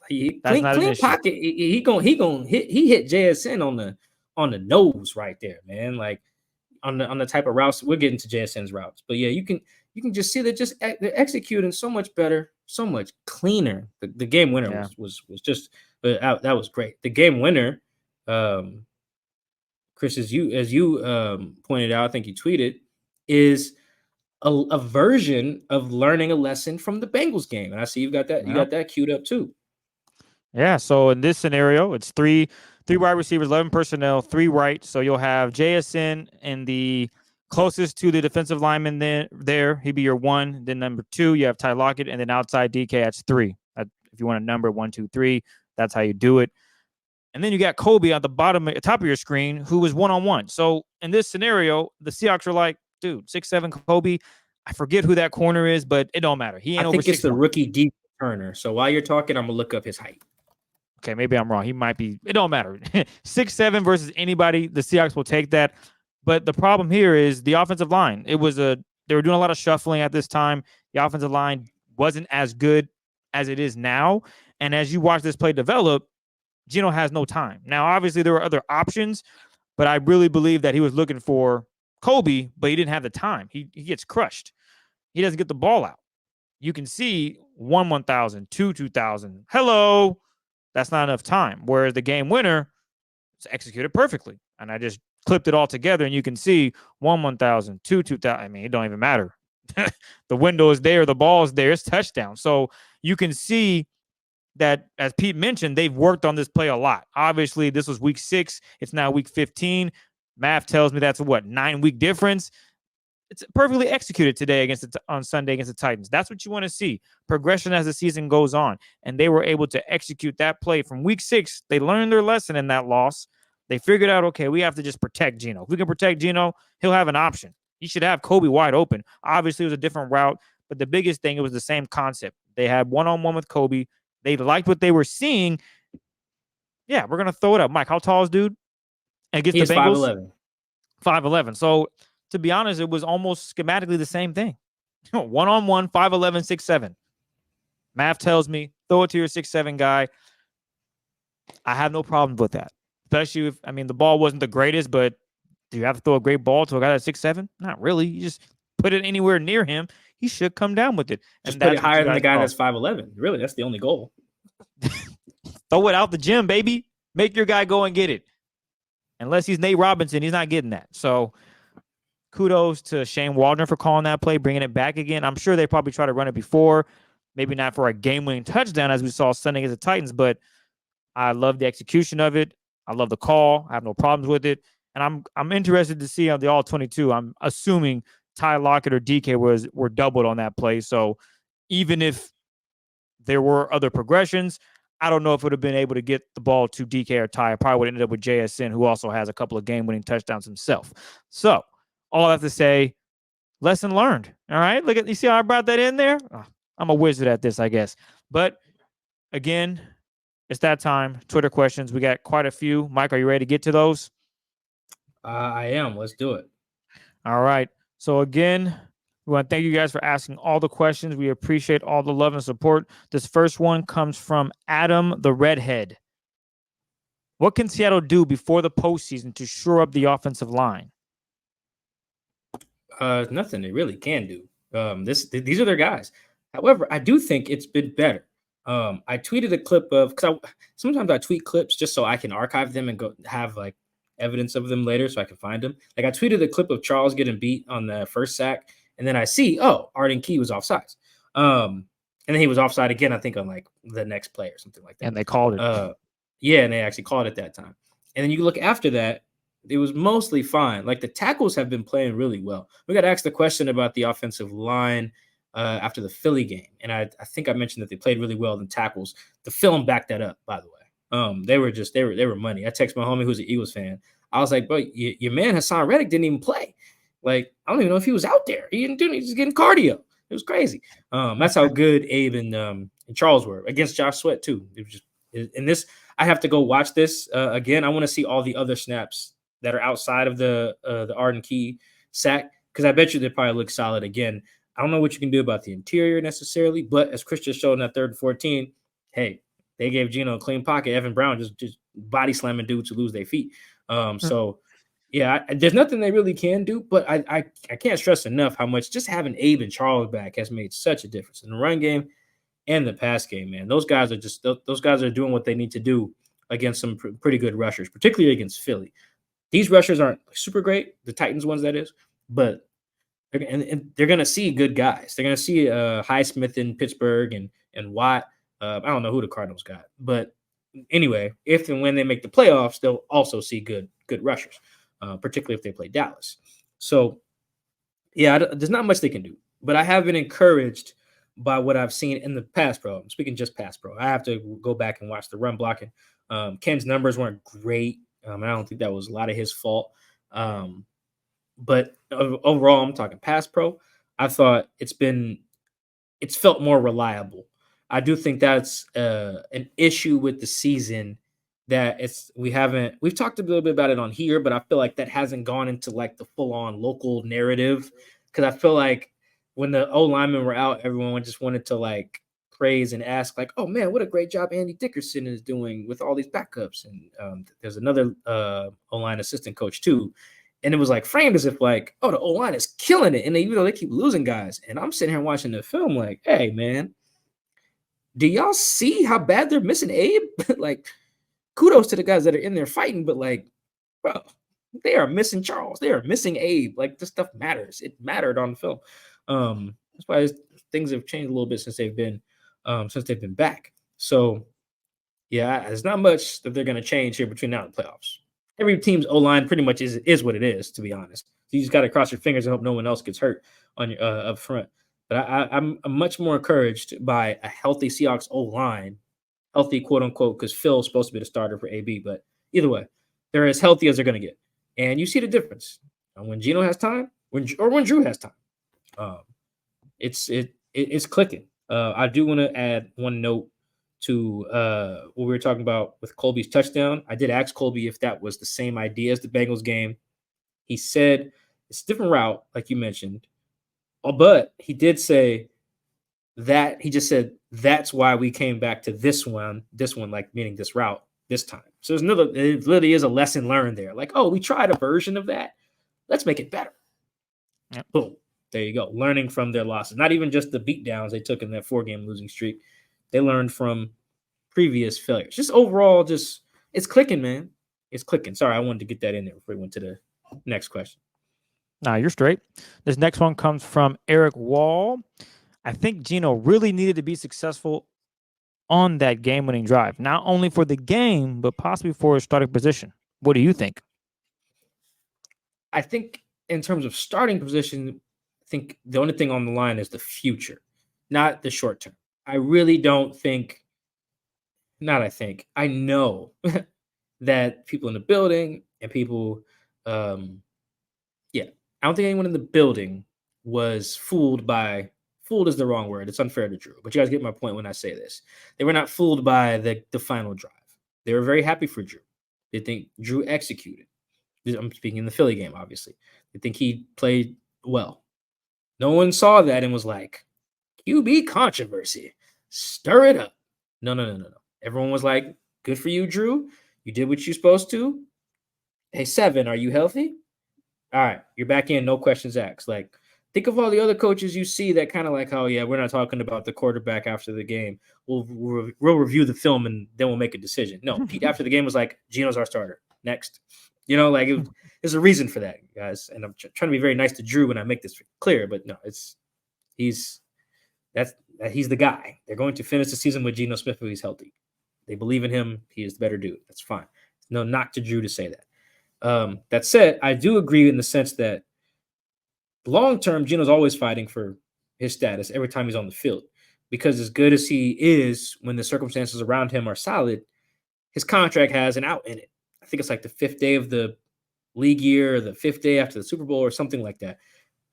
S3: Clean pocket. He hit JSN on the nose right there, man. Like on the type of routes. We're getting to JSN's routes, but yeah, you can just see that they're executing so much better, so much cleaner. The game winner was just that was great. The game winner, Chris, as you pointed out, I think you tweeted, is a version of learning a lesson from the Bengals game, and I see you got that queued up too.
S4: Yeah. So in this scenario, it's three wide receivers, 11 personnel, 3 right. So you'll have JSN in the closest to the defensive lineman there. He'd be your 1. Then number 2, you have Ty Lockett, and then outside DK, that's 3. If you want a number 1, 2, 3, that's how you do it. And then you got Kobe at the top of your screen, who was 1-on-1. So in this scenario, the Seahawks are like, dude, 6'7" Kobe. I forget who that corner is, but it don't matter. He ain't over 6'1".
S3: I think it's the rookie deep Turner. So while you're talking, I'm gonna look up his height.
S4: Okay, maybe I'm wrong. He might be. It don't matter. 6'7" versus anybody. The Seahawks will take that. But the problem here is the offensive line. They were doing a lot of shuffling at this time. The offensive line wasn't as good as it is now. And as you watch this play develop, Geno has no time. Now, obviously, there were other options, but I really believe that he was looking for Kobe, but he didn't have the time. He gets crushed. He doesn't get the ball out. You can see 1,000, 2,000. Hello. That's not enough time. Whereas the game winner is executed perfectly. And I just clipped it all together, and you can see 1,000, 2,000. I mean, it don't even matter. The window is there. The ball is there. It's touchdown. So you can see that, as Pete mentioned, they've worked on this play a lot. Obviously, this was week 6. It's now week 15. Math tells me that's a 9-week difference. It's perfectly executed today on Sunday against the Titans. That's what you want to see. Progression as the season goes on. And they were able to execute that play from week 6. They learned their lesson in that loss. They figured out, okay, we have to just protect Geno. If we can protect Geno, he'll have an option. He should have Kobe wide open. Obviously, it was a different route, but the biggest thing, it was the same concept. They had one-on-one with Kobe. They liked what they were seeing. Yeah, we're going to throw it up. Mike, how tall is dude? And against the Bengals? 5'11". 5'11". So, to be honest, it was almost schematically the same thing. One-on-one, 5'11", 6'7". Math tells me, throw it to your 6'7" guy. I have no problems with that. Especially if, the ball wasn't the greatest, but do you have to throw a great ball to a guy that's 6'7"? Not really. You just put it anywhere near him. He should come down with it.
S3: Just put it higher than the guy that's 5'11". Really, that's the only goal.
S4: Throw it out the gym, baby. Make your guy go and get it. Unless he's Nate Robinson, he's not getting that. So, kudos to Shane Waldron for calling that play, bringing it back again. I'm sure they probably tried to run it before, maybe not for a game-winning touchdown as we saw Sunday against the Titans, but I love the execution of it. I love the call. I have no problems with it. And I'm interested to see on the all-22. I'm assuming Ty Lockett or DK were doubled on that play. So even if there were other progressions, I don't know if it would have been able to get the ball to DK or Ty. I probably would have ended up with JSN, who also has a couple of game-winning touchdowns himself. So all I have to say, lesson learned. All right, you see how I brought that in there? Oh, I'm a wizard at this, I guess. But again, it's that time. Twitter questions. We got quite a few. Mike, are you ready to get to those?
S3: I am. Let's do it.
S4: All right. So again, we want to thank you guys for asking all the questions. We appreciate all the love and support. This first one comes from Adam the Redhead. What can Seattle do before the postseason to shore up the offensive line?
S3: Nothing they really can do. These are their guys. However, I do think it's been better. I tweeted a clip of, because sometimes I tweet clips just so I can archive them and go have like evidence of them later so I can find them. Like I tweeted a clip of Charles getting beat on the first sack, and then I see, Arden Key was offsides. And then he was offside again, I think on like the next play or something like that.
S4: And they called it.
S3: Yeah, and they actually called it that time. And then you look after that, it was mostly fine. Like the tackles have been playing really well. We got asked the question about the offensive line after the Philly game. And I think I mentioned that they played really well in tackles. The film backed that up, by the way. They were money. I texted my homie who's an Eagles fan. I was like, bro, your man Hassan Reddick didn't even play. Like, I don't even know if he was out there. He didn't do anything. He was getting cardio. It was crazy. That's how good Abe and Charles were against Josh Sweat too. It was just in this. I have to go watch this again. I want to see all the other snaps that are outside of the Arden Key sack, because I bet you they probably look solid again. I don't know what you can do about the interior necessarily, but as Chris just showed in that 3rd and 14, hey, they gave Geno a clean pocket. Evan Brown just body slamming dudes to lose their feet. So, yeah, there's nothing they really can do, but I can't stress enough how much just having Abe and Charles back has made such a difference in the run game and the pass game, man. Those guys are doing what they need to do against some pretty good rushers, particularly against Philly. These rushers aren't super great, the Titans ones, that is, but they're going to see good guys. They're going to see Highsmith in Pittsburgh and Watt. I don't know who the Cardinals got, but anyway, if and when they make the playoffs, they'll also see good rushers, particularly if they play Dallas. So, yeah, there's not much they can do, but I have been encouraged by what I've seen in the pass pro. I'm speaking just pass pro. I have to go back and watch the run blocking. Ken's numbers weren't great. I don't think that was a lot of his fault. But overall, I'm talking pass pro. I thought it's felt more reliable. I do think that's an issue with the season that we've talked a little bit about it on here, but I feel like that hasn't gone into like the full on local narrative, because I feel like when the O linemen were out, everyone just wanted to like praise and ask like, oh man, what a great job Andy Dickerson is doing with all these backups. And there's another O-line assistant coach too. And it was like framed as if like, oh, the O-line is killing it. And even though they keep losing guys, and I'm sitting here watching the film like, hey man, do y'all see how bad they're missing Abe? Like, kudos to the guys that are in there fighting, but like, bro, they are missing Charles. They are missing Abe. Like, this stuff matters. It mattered on the film. That's why things have changed a little bit since they've been back. So, yeah, there's not much that they're going to change here between now and the playoffs. Every team's O-line pretty much is what it is, to be honest. So you just got to cross your fingers and hope no one else gets hurt on your up front. But I'm much more encouraged by a healthy Seahawks O-line, healthy quote unquote, because Phil's supposed to be the starter for AB. But either way, they're as healthy as they're going to get, and you see the difference when Geno has time, when Drew has time. It's clicking. I do want to add one note to what we were talking about with Colby's touchdown. I did ask Colby if that was the same idea as the Bengals game. He said it's a different route, like you mentioned. But he did say that he just said that's why we came back to this one, like meaning this route this time. So it literally is a lesson learned there. Like, oh, we tried a version of that. Let's make it better. Yep. Boom. There you go. Learning from their losses. Not even just the beatdowns they took in that 4-game losing streak. They learned from previous failures. Just overall, it's clicking, man. It's clicking. Sorry, I wanted to get that in there before we went to the next question.
S4: Nah, you're straight. This next one comes from Eric Wall. I think Geno really needed to be successful on that game-winning drive, not only for the game, but possibly for a starting position. What do you think?
S3: I think in terms of starting position, I think the only thing on the line is the future, not the short term. I really don't think, I know that people in the building and people, I don't think anyone in the building was fooled is the wrong word. It's unfair to Drew, but you guys get my point when I say this. They were not fooled by the final drive. They were very happy for Drew. They think Drew executed. I'm speaking in the Philly game, obviously. They think he played well. No one saw that and was like, QB controversy. Stir it up. No. Everyone was like, good for you, Drew. You did what you're supposed to. Hey, 7, are you healthy? All right, you're back in, no questions asked. Like, think of all the other coaches you see that kind of like, oh, yeah, we're not talking about the quarterback after the game. We'll review the film and then we'll make a decision. No, Pete after the game was like, Geno's our starter. Next. Like there's a reason for that, guys. And I'm trying to be very nice to Drew when I make this clear, but no, he's the guy. They're going to finish the season with Geno Smith if he's healthy. They believe in him. He is the better dude. That's fine. No knock to Drew to say that. That said, I do agree in the sense that long-term, Geno's always fighting for his status every time he's on the field, because as good as he is when the circumstances around him are solid, his contract has an out in it. I think it's like the 5th day of the league year or the 5th day after the Super Bowl or something like that.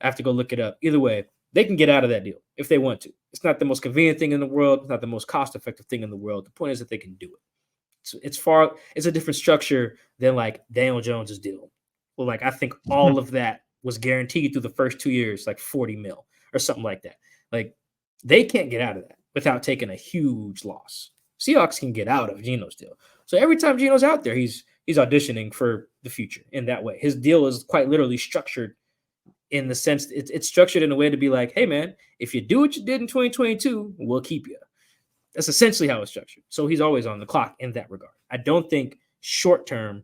S3: I have to go look it up. Either way, they can get out of that deal if they want to. It's not the most convenient thing in the world. It's not the most cost-effective thing in the world. The point is that they can do it. It's a different structure than like Daniel Jones's deal. Well, like I think all of that was guaranteed through the first 2 years, like 40 mil or something like that. Like they can't get out of that without taking a huge loss. Seahawks can get out of Geno's deal. So every time Geno's out there, he's auditioning for the future in that way. His deal is quite literally structured in the sense it's structured in a way to be like, hey man, if you do what you did in 2022, we'll keep you. That's essentially how it's structured. So he's always on the clock in that regard. I don't think short term,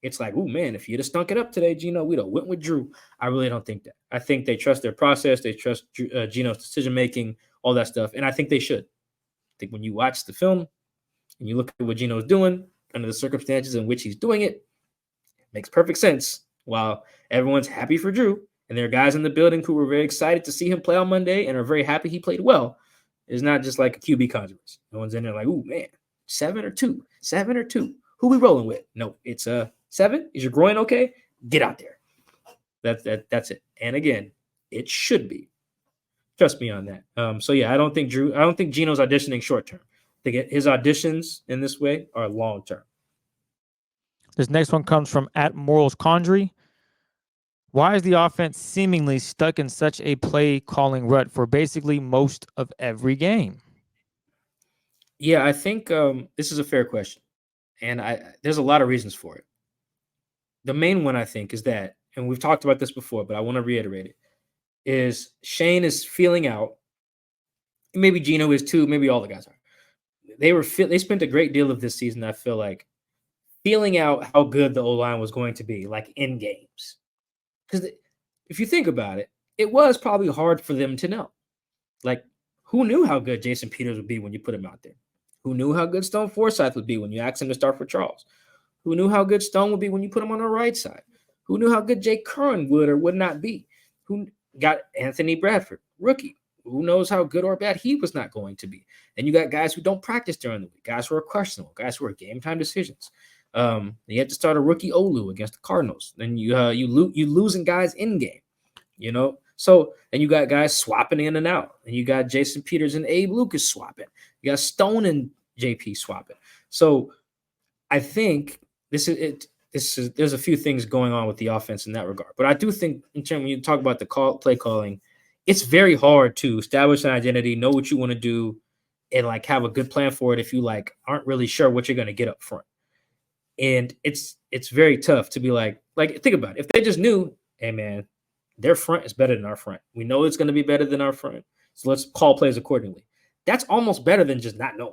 S3: it's like, oh man, if you'd have stunk it up today, Geno, we'd have went with Drew. I really don't think that. I think they trust their process. They trust Geno's decision-making, all that stuff. And I think they should. I think when you watch the film and you look at what Geno's doing under the circumstances in which he's doing it, it makes perfect sense. While everyone's happy for Drew, and there are guys in the building who were very excited to see him play on Monday and are very happy he played well, it's not just like a QB controversy. No one's in there like, oh man, 7 or 2, 7 or 2. Who we rolling with? No, it's 7. Is your groin okay? Get out there. That's it. And again, it should be. Trust me on that. So yeah, I don't think Geno's auditioning short term. I think his auditions in this way are long term.
S4: This next one comes from @MoralsCondry. Why is the offense seemingly stuck in such a play calling rut for basically most of every game?
S3: Yeah, I think this is a fair question. And there's a lot of reasons for it. The main one, I think, is that, and we've talked about this before, but I want to reiterate it, is Shane is feeling out. Maybe Geno is too. Maybe all the guys are. They spent a great deal of this season, I feel like, feeling out how good the O-line was going to be, like in games. Because if you think about it, it was probably hard for them to know. Like, who knew how good Jason Peters would be when you put him out there? Who knew how good Stone Forsythe would be when you asked him to start for Charles? Who knew how good Stone would be when you put him on the right side? Who knew how good Jake Curran would or would not be? Who got Anthony Bradford, rookie? Who knows how good or bad he was not going to be? And you got guys who don't practice during the week, guys who are questionable, guys who are game time decisions. You had to start a rookie Olu against the Cardinals. Then you losing guys in game, So and you got guys swapping in and out, and you got Jason Peters and Abe Lucas swapping. You got Stone and JP swapping. So I think there's a few things going on with the offense in that regard. But I do think in terms when you talk about the play calling, it's very hard to establish an identity, know what you want to do, and like have a good plan for it if you like aren't really sure what you're going to get up front. And it's very tough to be like think about it. If they just knew, hey man, their front is better than our front. We know it's going to be better than our front. So let's call plays accordingly. That's almost better than just not knowing.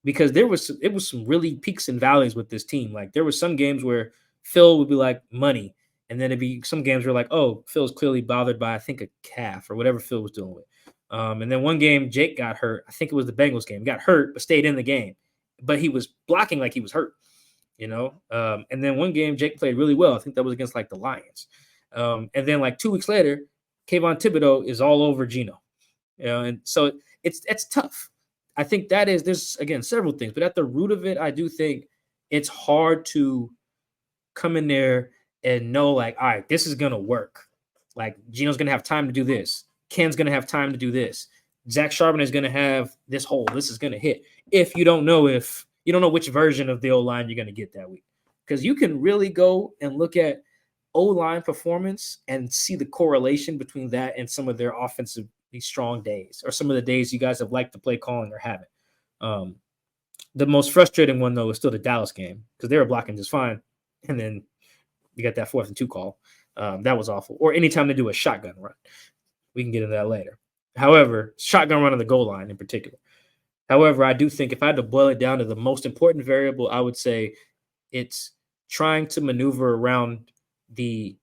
S3: Because it was some really peaks and valleys with this team. Like there were some games where Phil would be like money. And then it'd be some games where like, oh, Phil's clearly bothered by, I think, a calf or whatever Phil was dealing with. And then one game, Jake got hurt. I think it was the Bengals game. He got hurt, but stayed in the game. But he was blocking like he was hurt, And then one game, Jake played really well. I think that was against like the Lions. And then like 2 weeks later, Kayvon Thibodeau is all over Geno. And so it's tough. I think there's again several things, but at the root of it, I do think it's hard to come in there and know like, all right, this is gonna work. Like Geno's gonna have time to do this. Ken's gonna have time to do this. Zach Charbonnet is gonna have this hole. This is gonna hit. If you don't know which version of the O-line you're gonna get that week, because you can really go and look at O-line performance and see the correlation between that and some of their offensively strong days, or some of the days you guys have liked to play calling or haven't. The most frustrating one though is still the Dallas game, because they were blocking just fine, and then you got that 4th and 2 call. That was awful. Or anytime they do a shotgun run. We can get into that later. However, shotgun run on the goal line in particular. However, I do think if I had to boil it down to the most important variable, I would say it's trying to maneuver around the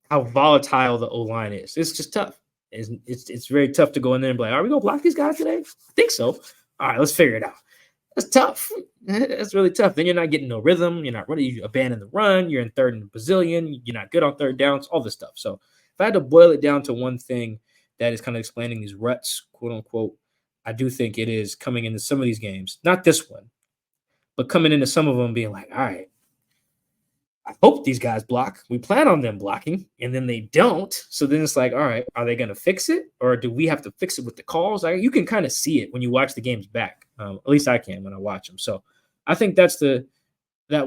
S3: how volatile the O-line is. It's just tough. It's very tough to go in there and be like, are we going to block these guys today? I think so. All right, let's figure it out. That's tough. That's really tough. Then you're not getting no rhythm. You're not ready. You abandon the run. You're in 3rd and bazillion. You're not good on 3rd downs, all this stuff. So if I had to boil it down to one thing that is kind of explaining these ruts, quote unquote, I do think it is coming into some of these games, not this one, but coming into some of them being like, all right, I hope these guys block. We plan on them blocking, and then they don't. So then it's like, all right, are they going to fix it, or do we have to fix it with the calls? You can kind of see it when you watch the games back. At least I can when I watch them. So I think that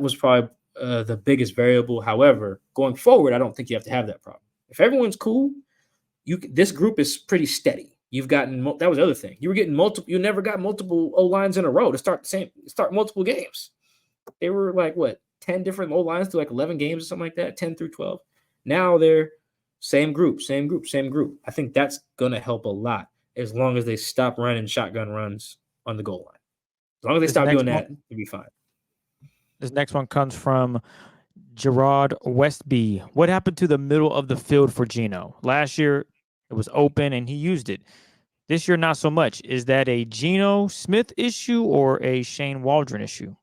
S3: was probably the biggest variable. However, going forward, I don't think you have to have that problem. If everyone's cool, this group is pretty steady. You've gotten that was the other thing. You were getting multiple. You never got multiple O-lines in a row to start multiple games. They were like what? 10 different O-lines to like 11 games or something like that, 10 through 12. Now they're same group. I think that's going to help a lot as long as they stop running shotgun runs on the goal line. As long as they stop doing that, it'll be fine.
S4: This next one comes from Gerard Westby. What happened to the middle of the field for Geno? Last year, it was open and he used it. This year, not so much. Is that a Geno Smith issue or a Shane Waldron issue?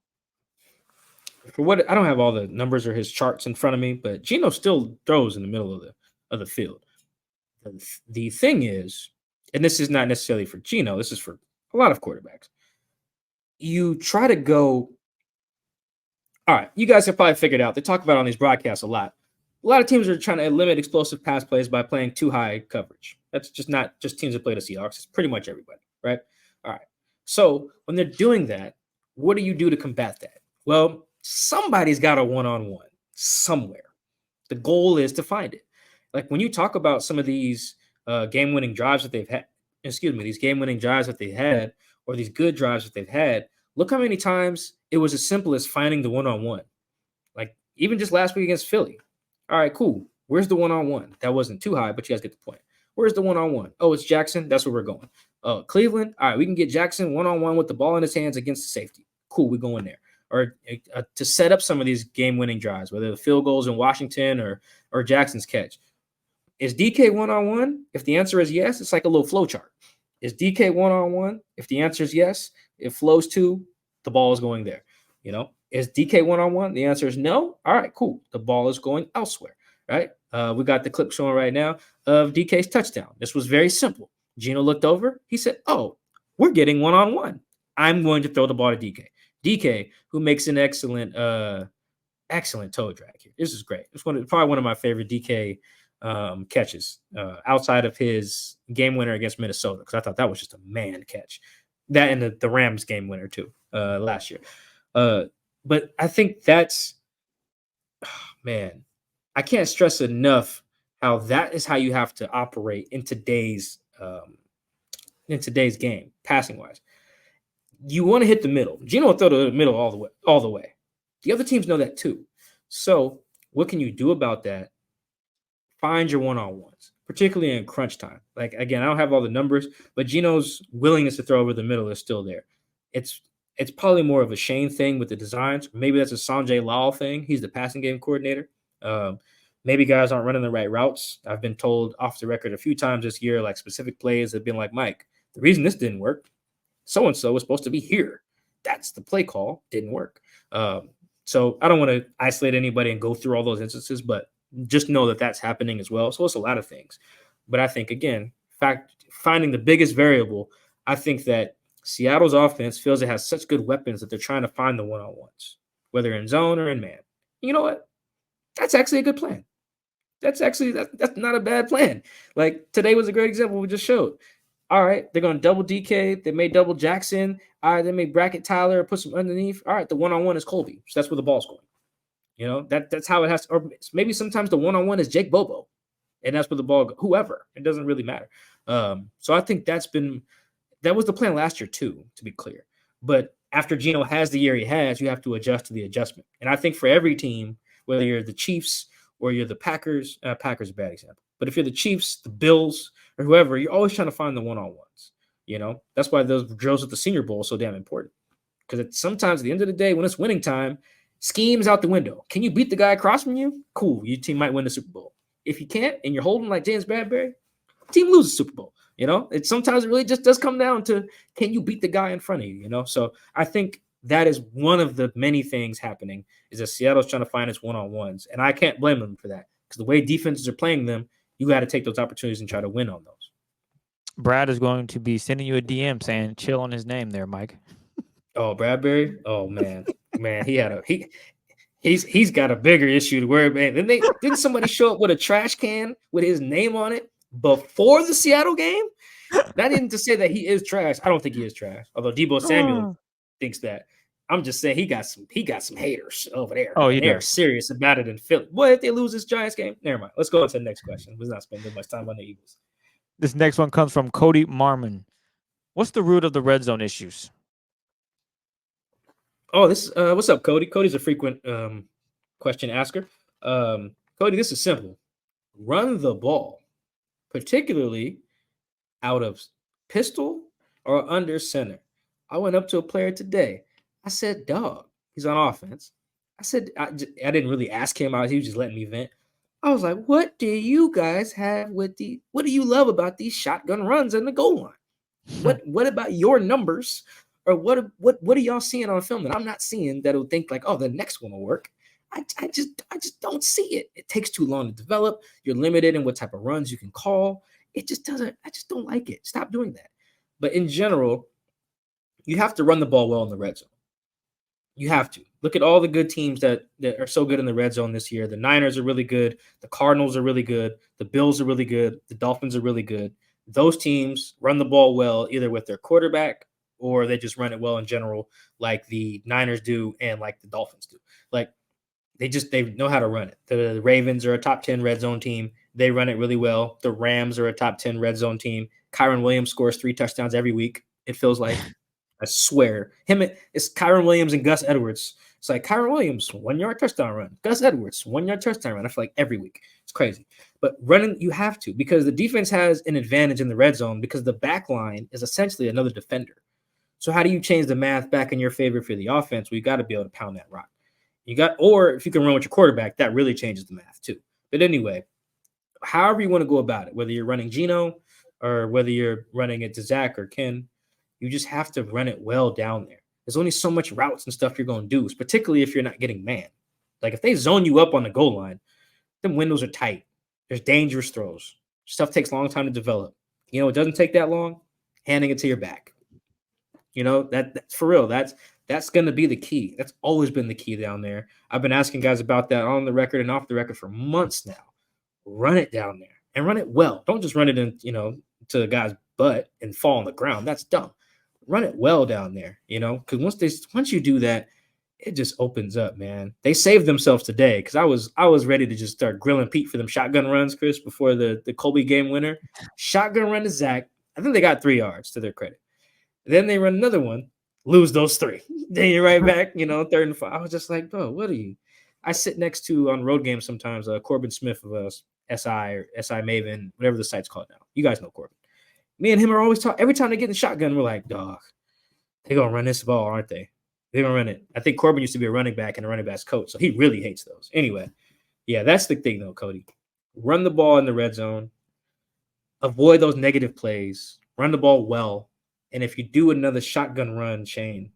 S3: For what I don't have all the numbers or his charts in front of me, but Geno still throws in the middle of the field. The thing is, and this is not necessarily for Geno, this is for a lot of quarterbacks. You try to go, all right, you guys have probably figured out, they talk about it on these broadcasts a lot. A lot of teams are trying to limit explosive pass plays by playing too high coverage. That's just not just teams that play the Seahawks. It's pretty much everybody, right? All right. So when they're doing that, what do you do to combat that? Well, somebody's got a one-on-one somewhere. The goal is to find it. Like when you talk about some of these game-winning drives that they've had, these game-winning drives that they had, or these good drives that they've had, look how many times it was as simple as finding the one-on-one. Like even just last week against Philly. All right, cool. Where's the one-on-one? That wasn't too high, but you guys get the point. Where's the one-on-one? Oh, it's Jackson. That's where we're going. Cleveland. All right, we can get Jackson one-on-one with the ball in his hands against the safety. Cool, we go in there. Or to set up some of these game-winning drives, whether the field goals in Washington or Jackson's catch. Is DK one-on-one? If the answer is yes, it's like a little flow chart. Is DK one-on-one? If the answer is yes, it flows to the ball is going there. Is DK one-on-one? The answer is no. All right, cool. The ball is going elsewhere, right? We got the clip showing right now of DK's touchdown. This was very simple. Geno looked over. He said, oh, we're getting one-on-one. I'm going to throw the ball to DK. DK, who makes an excellent toe drag here. This is great. It's probably one of my favorite DK catches outside of his game winner against Minnesota, because I thought that was just a man catch. That and the Rams game winner too last year. But I think that's, man, I can't stress enough how that is how you have to operate in today's game, passing wise. You want to hit the middle. Geno will throw to the middle all the way. The other teams know that too. So what can you do about that? Find your one-on-ones, particularly in crunch time. Like, again, I don't have all the numbers, but Geno's willingness to throw over the middle is still there. It's probably more of a Shane thing with the designs. Maybe that's a Sanjay Lal thing. He's the passing game coordinator. maybe guys aren't running the right routes. I've been told off the record a few times this year, like specific plays have been like, Mike, the reason this didn't work, so-and-so was supposed to be here. That's the play call, didn't work. So I don't want to isolate anybody and go through all those instances, but just know that that's happening as well. So it's a lot of things. But I think, again, finding the biggest variable, I think that Seattle's offense feels it has such good weapons that they're trying to find the one-on-ones, whether in zone or in man. You know what? That's actually a good plan. That's not a bad plan. Like today was a great example we just showed. All right, they're going to double DK. They may double Jackson. All right, they may bracket Tyler, put some underneath. All right, the one-on-one is Colby. So that's where the ball's going. You know, that's how it has to. Or maybe sometimes the one-on-one is Jake Bobo, and that's where the ball goes. Whoever. It doesn't really matter. So I think that was the plan last year too, to be clear. But after Geno has the year he has, you have to adjust to the adjustment. And I think for every team, whether you're the Chiefs or you're the Packers, Packers is a bad example. But if you're the Chiefs, the Bills, or whoever, you're always trying to find the one-on-ones. You know, that's why those drills at the Senior Bowl are so damn important. Because sometimes at the end of the day, when it's winning time, scheme's out the window. Can you beat the guy across from you? Cool, your team might win the Super Bowl. If you can't, and you're holding like James Bradbury, team loses the Super Bowl. You know, sometimes it really just does come down to, can you beat the guy in front of you? You know, so I think that is one of the many things happening is that Seattle's trying to find its one-on-ones, and I can't blame them for that because the way defenses are playing them, you got to take those opportunities and try to win on those.
S4: Brad is going to be sending you a DM saying chill on his name there, Mike.
S3: Oh, Bradbury. Oh man, he's got a bigger issue to worry about. Didn't somebody show up with a trash can with his name on it before the Seattle game? That isn't to say that he is trash. I don't think he is trash. Although Deebo Samuel thinks that. I'm just saying he got some haters over there.
S4: Oh,
S3: they're serious about it in Philly. What if they lose this Giants game? Never mind. Let's go on to the next question. Let's not spend too much time on the Eagles.
S4: This next one comes from Cody Marmon. What's the root of the red zone issues?
S3: Oh, what's up, Cody? Cody's a frequent question asker. Cody, this is simple. Run the ball, particularly out of pistol or under center. I went up to a player today. I said, dog, he's on offense. I said, I didn't really ask him. He was just letting me vent. I was like, what do you guys have what do you love about these shotgun runs in the goal line? What about your numbers? Or what are y'all seeing on film that I'm not seeing that'll think like, oh, the next one will work? I just don't see it. It takes too long to develop. You're limited in what type of runs you can call. It just doesn't. I just don't like it. Stop doing that. But in general, you have to run the ball well in the red zone. You have to. Look at all the good teams that are so good in the red zone this year. The Niners are really good. The Cardinals are really good. The Bills are really good. The Dolphins are really good. Those teams run the ball well, either with their quarterback or they just run it well in general, like the Niners do and like the Dolphins do. Like they know how to run it. The Ravens are a top 10 red zone team. They run it really well. The Rams are a top 10 red zone team. Kyron Williams scores 3 touchdowns every week. It feels like, I swear. It's Kyron Williams and Gus Edwards. It's like Kyron Williams, 1-yard touchdown run. Gus Edwards, 1-yard touchdown run. I feel like every week. It's crazy. But running, you have to, because the defense has an advantage in the red zone because the back line is essentially another defender. So how do you change the math back in your favor for the offense? Well, you got to be able to pound that rock. Or if you can run with your quarterback, that really changes the math too. But anyway, however you want to go about it, whether you're running Geno or whether you're running it to Zach or Ken, you just have to run it well down there. There's only so much routes and stuff you're going to do, particularly if you're not getting man. Like if they zone you up on the goal line, them windows are tight. There's dangerous throws. Stuff takes a long time to develop. You know, it doesn't take that long. Handing it to your back. You know, that's for real. That's going to be the key. That's always been the key down there. I've been asking guys about that on the record and off the record for months now. Run it down there and run it well. Don't just run it in, to the guy's butt and fall on the ground. That's dumb. Run it well down there, because once you do that, it just opens up, man. They saved themselves today because I was ready to just start grilling Pete for them shotgun runs, Chris, before the Colby game winner. Shotgun run to Zach. I think they got 3 yards to their credit. Then they run another one, lose those 3. Then you're right back, 3rd and 5. I was just like, bro, what are you? I sit next to on road games sometimes Corbin Smith of SI or SI Maven, whatever the site's called now. You guys know Corbin. Me and him are always talking. Every time they get in the shotgun, we're like, dog, they're going to run this ball, aren't they? They're going to run it. I think Corbin used to be a running back and a running back's coach, so he really hates those. Anyway, Yeah, that's the thing though, Cody. Run the ball in the red zone. Avoid those negative plays. Run the ball well. And if you do another shotgun run, Shane,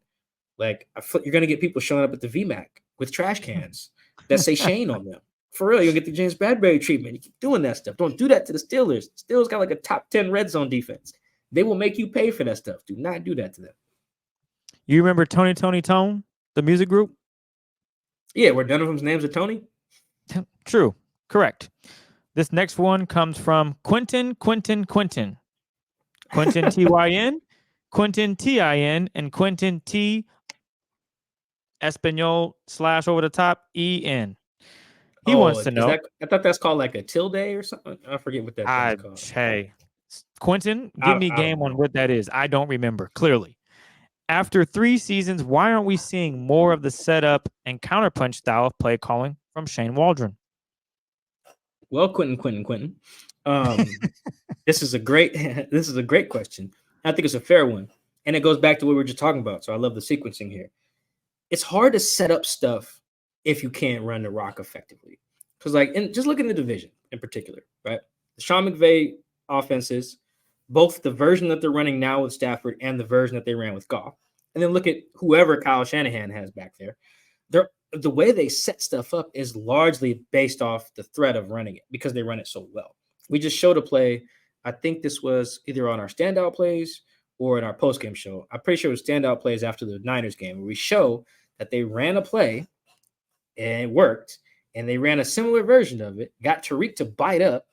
S3: like you're gonna get people showing up at the VMAC with trash cans that say Shane on them. For real, you'll get the James Bradbury treatment. You keep doing that stuff. Don't do that to the Steelers. Steelers got like a top 10 red zone defense. They will make you pay for that stuff. Do not do that to them.
S4: You remember Tony Tone, the music group?
S3: Yeah, where none of them's names are Tony.
S4: True. Correct. This next one comes from Quentin Tyn, Quentin Tin, and Quentin T Espanol / over the top EN. He wants to know.
S3: I thought that's called like a tilde or something. I forget what that's called.
S4: Hey, Quentin, give me game on what that is. I don't remember clearly. After 3 seasons, why aren't we seeing more of the setup and counterpunch style of play calling from Shane Waldron?
S3: Well, Quentin. This is a great question. I think it's a fair one, and it goes back to what we were just talking about. So I love the sequencing here. It's hard to set up stuff if you can't run the rock effectively, because just look at the division in particular, right? The Sean McVay offenses, both the version that they're running now with Stafford and the version that they ran with Goff, and then look at whoever Kyle Shanahan has back there. The way they set stuff up is largely based off the threat of running it because they run it so well. We just showed a play. I think this was either on our standout plays or in our postgame show. I'm pretty sure it was standout plays after the Niners game where we show that they ran a play and it worked, and they ran a similar version of it, got Tariq to bite up,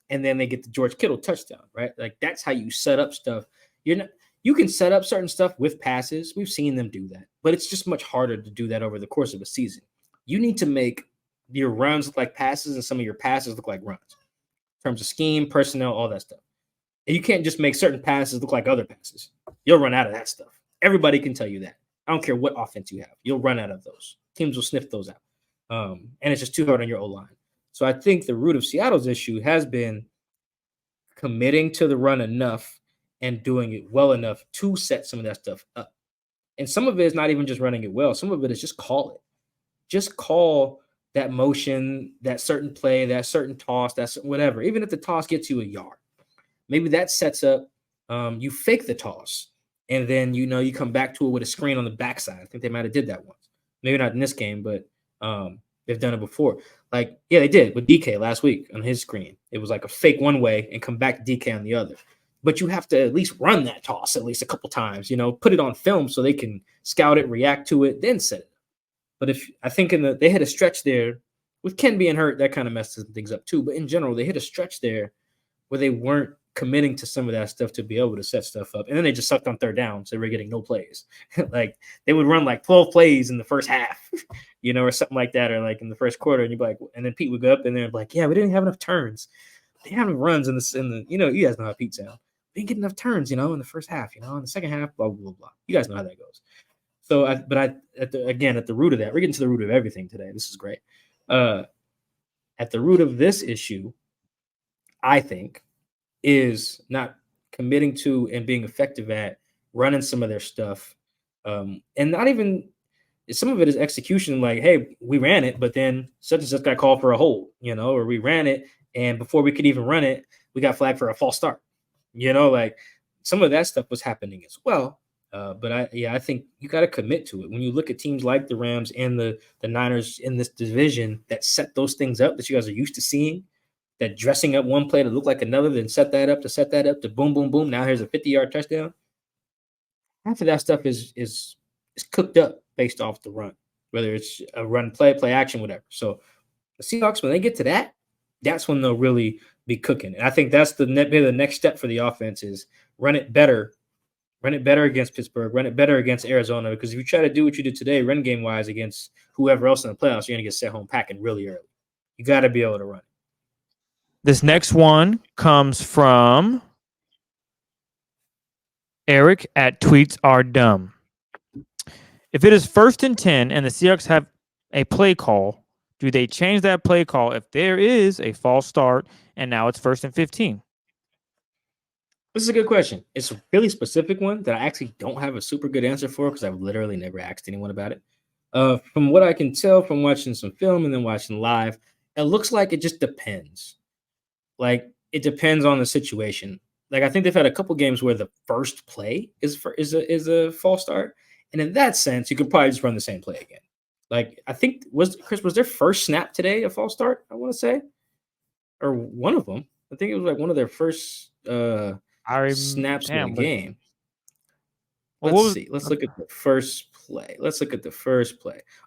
S3: and then they get the George Kittle touchdown, right? Like that's how you set up stuff. You can set up certain stuff with passes. We've seen them do that, but it's just much harder to do that over the course of a season. You need to make your runs look like passes and some of your passes look like runs in terms of scheme, personnel, all that stuff. And you can't just make certain passes look like other passes. You'll run out of that stuff. Everybody can tell you that. I don't care what offense you have. You'll run out of those. Teams will sniff those out. And it's just too hard on your O-line. So I think the root of Seattle's issue has been committing to the run enough and doing it well enough to set some of that stuff up. And some of it is not even just running it well. Some of it is just call it. Just call that motion, that certain play, that certain toss, that whatever. Even if the toss gets you a yard, maybe that sets up, you fake the toss. And then, you come back to it with a screen on the backside. I think they might have did that once. Maybe not in this game, but they've done it before. Like, yeah, they did with DK last week on his screen. It was like a fake one way and come back to DK on the other. But you have to at least run that toss at least a couple times, put it on film so they can scout it, react to it, then set it. But I think they hit a stretch there with Ken being hurt, that kind of messes things up too. But in general, they hit a stretch there where they weren't committing to some of that stuff to be able to set stuff up. And then they just sucked on third down. So they were getting no plays. Like they would run like 12 plays in the first half, or something like that, or like in the first quarter. And you'd be like, and then Pete would go up and they're like, yeah, we didn't have enough turns. They have enough runs in the, you guys know how Pete sounds. We didn't get enough turns, in the first half, in the second half, blah, blah, blah, blah. You guys know how that goes. So, at the root of that, we're getting to the root of everything today. This is great. At the root of this issue, I think, is not committing to and being effective at running some of their stuff. And not even, some of it is execution. Like, hey, we ran it, but then such and such got called for a hold, or we ran it, and before we could even run it, we got flagged for a false start. Like some of that stuff was happening as well. But I think you got to commit to it. When you look at teams like the Rams and the Niners in this division that set those things up that you guys are used to seeing, that dressing up one play to look like another, then set that up to boom, boom, boom. Now here's a 50-yard touchdown. Half of that stuff is cooked up based off the run, whether it's a run play action, whatever. So the Seahawks, when they get to that, that's when they'll really be cooking. And I think that's the next step for the offense is run it better against Pittsburgh, run it better against Arizona, because if you try to do what you did today, run game wise against whoever else in the playoffs, you're going to get sent home packing really early. You got to be able to run it.
S4: This next one comes from Eric at Tweets Are Dumb. If it is 1st and 10 and the Seahawks have a play call, do they change that play call if there is a false start and now it's 1st and 15?
S3: This is a good question. It's a really specific one that I actually don't have a super good answer for because I've literally never asked anyone about it. From what I can tell from watching some film and then watching live, It looks like it just depends. Like it depends on the situation. Like I think they've had a couple games where the first play is a false start, and in that sense, you could probably just run the same play again. Like I think was their first snap today a false start? I want to say, or one of them. I think it was like one of their first snaps in the game. Let's see. Let's look at the first play.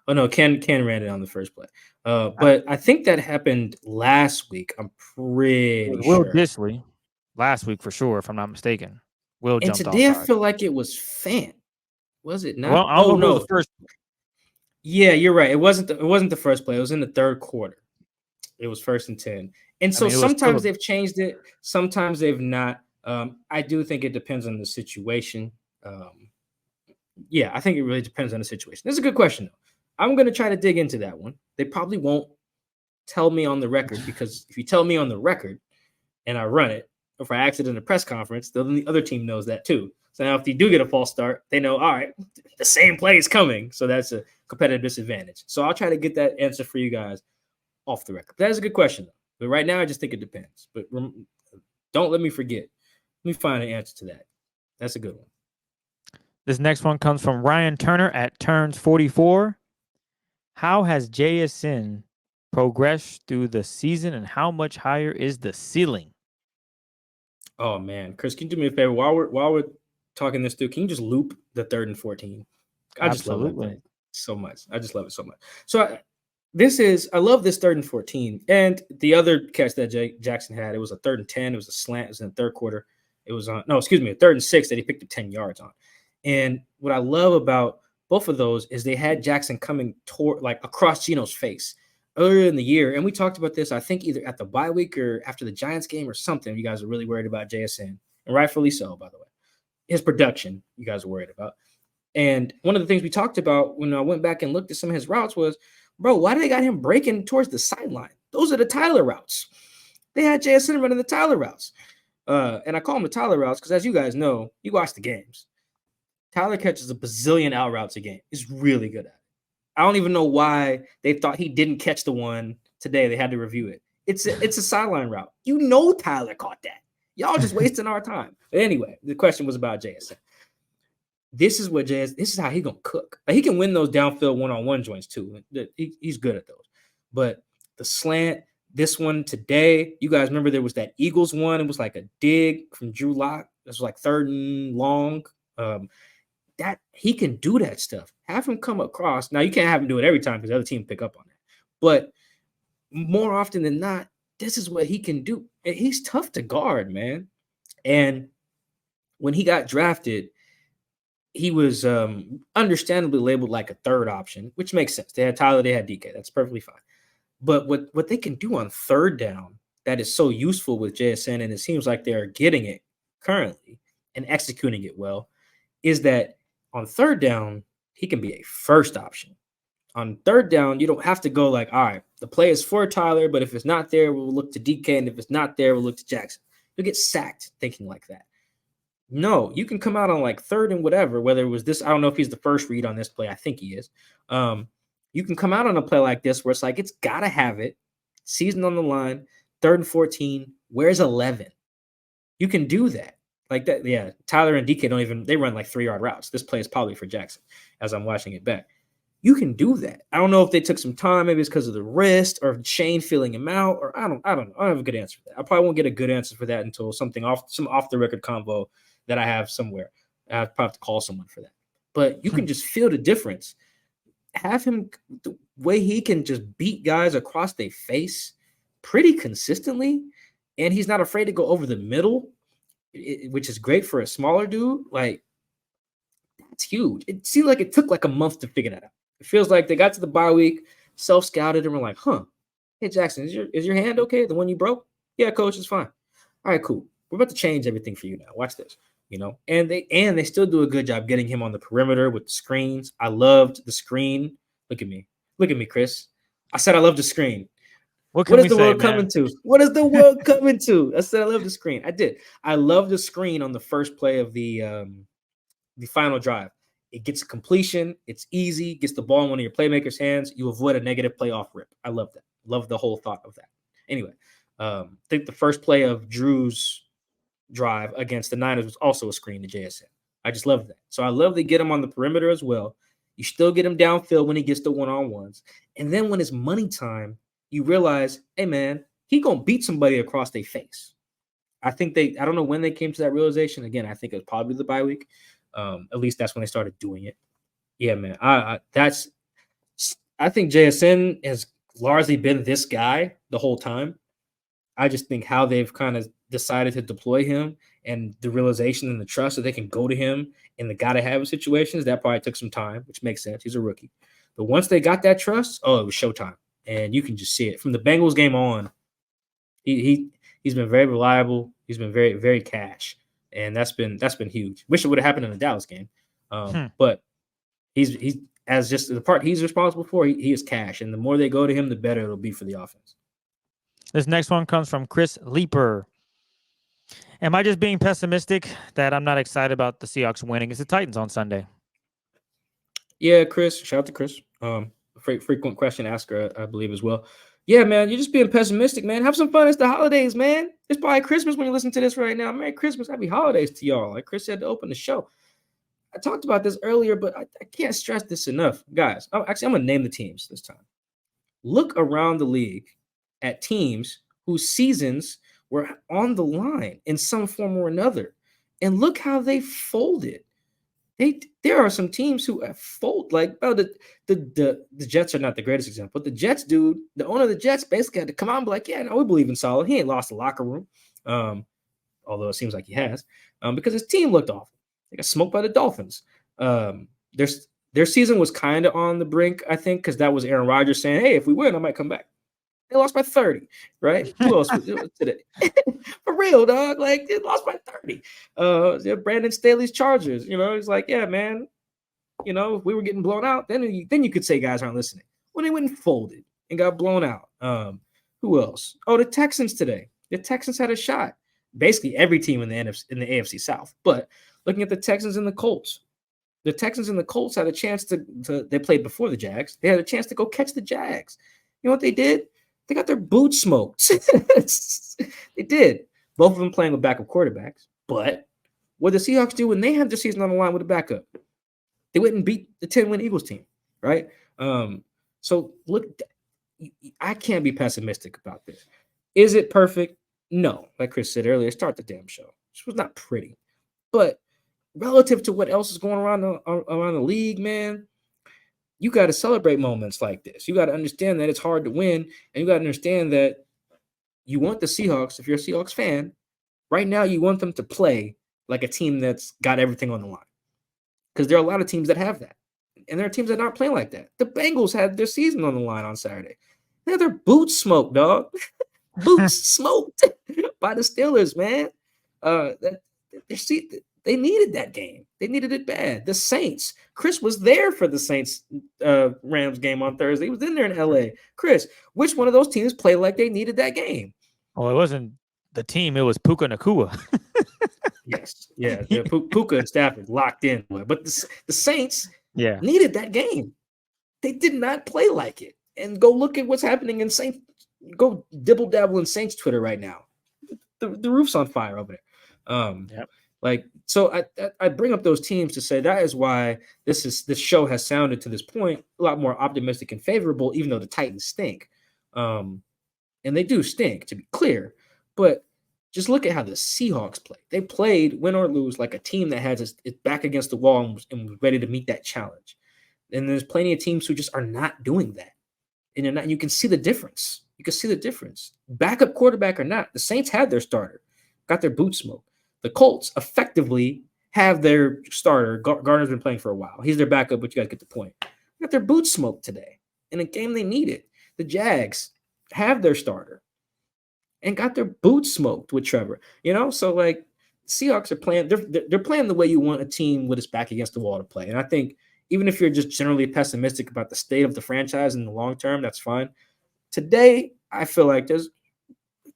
S3: Oh no, Ken ran it on the first play. But I think that happened last week. I'm pretty
S4: Will
S3: sure.
S4: Disley last week for sure, if I'm not mistaken. Will jumped
S3: today
S4: offside.
S3: I feel like it was Fant. Was it not?
S4: Well, I don't know the first.
S3: Yeah, you're right. It wasn't the first play. It was in the third quarter. It was 1st and 10. And so sometimes they've changed it, sometimes they've not. I do think it depends on the situation. Yeah, I think it really depends on the situation. That's a good question, though. I'm going to try to dig into that one. They probably won't tell me on the record, because if you tell me on the record and I run it, or if I ask it in a press conference, then the other team knows that too. So now if you do get a false start, they know, all right, the same play is coming. So that's a competitive disadvantage. So I'll try to get that answer for you guys off the record. That's a good question, though. But right now, I just think it depends. But don't let me forget. Let me find an answer to that. That's a good one.
S4: This next one comes from Ryan Turner at Turns44. How has JSN progressed through the season, and how much higher is the ceiling?
S3: Oh man, Chris, can you do me a favor while we're talking this through? Can you just loop the 3rd and 14? I just love that so much. I just love it so much. So I love this 3rd and 14, and the other catch that Jackson had. It was a 3rd and 10. It was a slant. It was in the third quarter. It was on a 3rd and 6 that he picked up 10 yards on. And what I love about both of those is they had Jackson coming toward, like, across Geno's face earlier in the year. And we talked about this, I think, either at the bye week or after the Giants game or something. You guys are really worried about JSN, and rightfully so, by the way. His production, you guys are worried about. And one of the things we talked about when I went back and looked at some of his routes was, bro, why do they got him breaking towards the sideline? Those are the Tyler routes. They had JSN running the Tyler routes. And I call them the Tyler routes because, as you guys know, you watch the games. Tyler catches a bazillion out routes a game. He's really good at it. I don't even know why they thought he didn't catch the one today. They had to review it. It's a sideline route. You know Tyler caught that. Y'all just wasting our time. But anyway, the question was about JSN. This is how he gonna cook. Like, he can win those downfield one-on-one joints too. He's good at those. But the slant, this one today, you guys remember there was that Eagles one. It was like a dig from Drew Lock. It was like 3rd and long. That he can do that stuff. Have him come across. Now you can't have him do it every time because the other team pick up on that. But more often than not, this is what he can do. And he's tough to guard, man. And when he got drafted, he was understandably labeled like a 3rd option, which makes sense. They had Tyler, they had DK. That's perfectly fine. But what they can do on 3rd down that is so useful with JSN, and it seems like they are getting it currently and executing it well, is that on 3rd down, he can be a 1st option. On 3rd down, you don't have to go like, all right, the play is for Tyler, but if it's not there, we'll look to DK, and if it's not there, we'll look to Jackson. You'll get sacked thinking like that. No, you can come out on like 3rd and whatever, whether it was this, I don't know if he's the first read on this play. I think he is. You can come out on a play like this where it's like, it's got to have it. Season on the line, 3rd and 14, where's 11? You can do that. Like that, yeah. Tyler and DK they run like 3-yard routes. This play is probably for Jackson as I'm watching it back. You can do that. I don't know if they took some time, maybe it's because of the wrist or Shane filling him out, or I don't know. I don't have a good answer for that. I probably won't get a good answer for that until some off the record convo that I have somewhere. I probably have to call someone for that. But you can just feel the difference. Have him, the way he can just beat guys across their face pretty consistently, and he's not afraid to go over the middle, which is great for a smaller dude. Like, that's huge. It seemed like it took like a month to figure that out. It feels like they got to the bye week, self-scouted, and were like, hey, Jackson, is your hand okay? The one you broke? Yeah, coach, it's fine. All right, cool. We're about to change everything for you now. Watch this. And they still do a good job getting him on the perimeter with the screens. I loved the screen. Look at me, Chris. I said I love the screen. What is the world coming to? What is the world coming to? I said I love the screen. I did. I love the screen on the first play of the final drive. It gets a completion. It's easy. Gets the ball in one of your playmakers' hands. You avoid a negative playoff rip. I love that. love the whole thought of that. Anyway, I think the first play of Drew's drive against the Niners was also a screen to JSN. I just love that. So I love they get him on the perimeter as well. You still get him downfield when he gets the one-on-ones. And then when it's money time, you realize, hey, man, he going to beat somebody across their face. I don't know when they came to that realization. Again, I think it was probably the bye week. At least that's when they started doing it. Yeah, man. I think JSN has largely been this guy the whole time. I just think how they've kind of decided to deploy him and the realization and the trust that they can go to him in the gotta-have situations, that probably took some time, which makes sense. He's a rookie. But once they got that trust, it was showtime. And you can just see it. From the Bengals game on, he's been very reliable. He's been very, very cash. And that's been huge. Wish it would have happened in the Dallas game. But he's as just the part he's responsible for, he is cash. And the more they go to him, the better it'll be for the offense.
S4: This next one comes from Chris Leeper. Am I just being pessimistic that I'm not excited about the Seahawks winning? It's the Titans on Sunday.
S3: Yeah, Chris. Shout out to Chris. Frequent question asker, I believe, as well. Yeah, man, you're just being pessimistic, man. Have some fun. It's the holidays, man. It's probably Christmas when you listen to this right now. Merry Christmas. Happy holidays to y'all. Like Chris said to open the show. I talked about this earlier, but I can't stress this enough. Guys, I'm going to name the teams this time. Look around the league at teams whose seasons were on the line in some form or another. And look how they folded. There are some teams who have folded. Like, the Jets are not the greatest example. But the Jets dude, the owner of the Jets basically had to come out and be like, yeah, no, we believe in Solid. He ain't lost the locker room. Although it seems like he has. Because his team looked awful. They got smoked by the Dolphins. Their season was kind of on the brink, I think, because that was Aaron Rodgers saying, hey, if we win, I might come back. They lost by 30, right? Who else did it? For real, dog. Like, they lost by 30. Brandon Staley's Chargers. He's like, yeah, man. If we were getting blown out, then you could say guys aren't listening. Well, they went and folded and got blown out. Who else? The Texans today. The Texans had a shot. Basically, every team in the AFC South. But looking at the Texans and the Colts had a chance to they played before the Jags. They had a chance to go catch the Jags. You know what they did? They got their boots smoked. They did. Both of them playing with backup quarterbacks. But what the Seahawks do when they had their season on the line with a backup, they went and beat the 10-win Eagles team, right? So look, I can't be pessimistic about this. Is it perfect? No. Like Chris said earlier, start the damn show. This was not pretty. But relative to what else is going around the league, man, you got to celebrate moments like this. You got to understand that it's hard to win, and you got to understand that you want the Seahawks, if you're a Seahawks fan, right now you want them to play like a team that's got everything on the line. Because there are a lot of teams that have that, and there are teams that aren't playing like that. The Bengals had their season on the line on Saturday. They had their boots smoked, dog. Boots smoked by the Steelers, man. They needed that game. They needed it bad. The Saints. Chris was there for the Saints Rams game on Thursday. He was in there in LA. Chris, which one of those teams played like they needed that game?
S4: Well, it wasn't the team. It was Puka Nacua.
S3: Yes. Yeah. Puka and Stafford locked in. But the Saints needed that game. They did not play like it. And go look at what's happening in Saints. Go dibble-dabble in Saints Twitter right now. The roof's on fire over there. So I bring up those teams to say that is why this show has sounded to this point a lot more optimistic and favorable, even though the Titans stink. And they do stink, to be clear. But just look at how the Seahawks played. They played, win or lose, like a team that has its back against the wall and was ready to meet that challenge. And there's plenty of teams who just are not doing that. And they're not. You can see the difference. Backup quarterback or not, the Saints had their starter, got their boots smoked. The Colts effectively have their starter. Gardner's been playing for a while. He's their backup, but you guys get the point. Got their boots smoked today in a game they needed. The Jags have their starter and got their boots smoked with Trevor. So like Seahawks are playing. They're playing the way you want a team with its back against the wall to play. And I think even if you're just generally pessimistic about the state of the franchise in the long term, that's fine. Today, I feel like there's,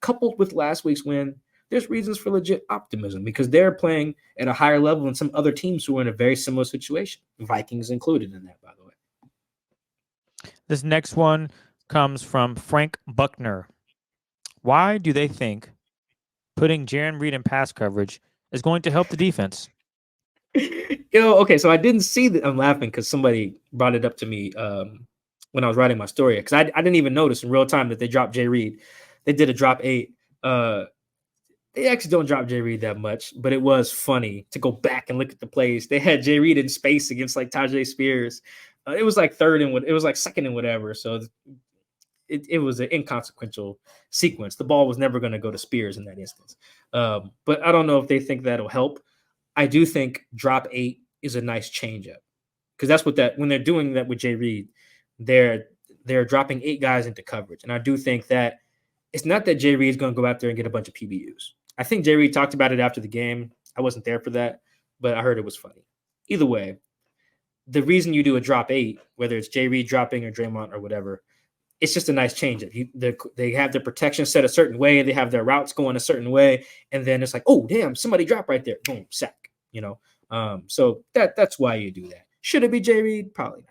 S3: coupled with last week's win, there's reasons for legit optimism because they're playing at a higher level than some other teams who are in a very similar situation. Vikings included in that, by the way.
S4: This next one comes from Frank Buckner. Why do they think putting Jaron Reed in pass coverage is going to help the defense?
S3: Okay, so I didn't see that. I'm laughing because somebody brought it up to me when I was writing my story, because I didn't even notice in real time that they dropped Jay Reed. They did a drop 8. They actually don't drop Jay Reed that much, but it was funny to go back and look at the plays. They had Jay Reed in space against like Tajay Spears. It was like second and whatever. So it was an inconsequential sequence. The ball was never going to go to Spears in that instance. But I don't know if they think that'll help. I do think drop 8 is a nice changeup, because that's what when they're doing that with Jay Reed, they're dropping 8 guys into coverage. And I do think that it's not that Jay Reed is going to go out there and get a bunch of PBUs. I think Jay Reed talked about it after the game. I wasn't there for that, but I heard it was funny. Either way, the reason you do a drop 8, whether it's Jay Reed dropping or Draymond or whatever, it's just a nice change. They have their protection set a certain way. They have their routes going a certain way. And then it's like, oh, damn, somebody dropped right there. Boom, sack, So that's why you do that. Should it be Jay Reed? Probably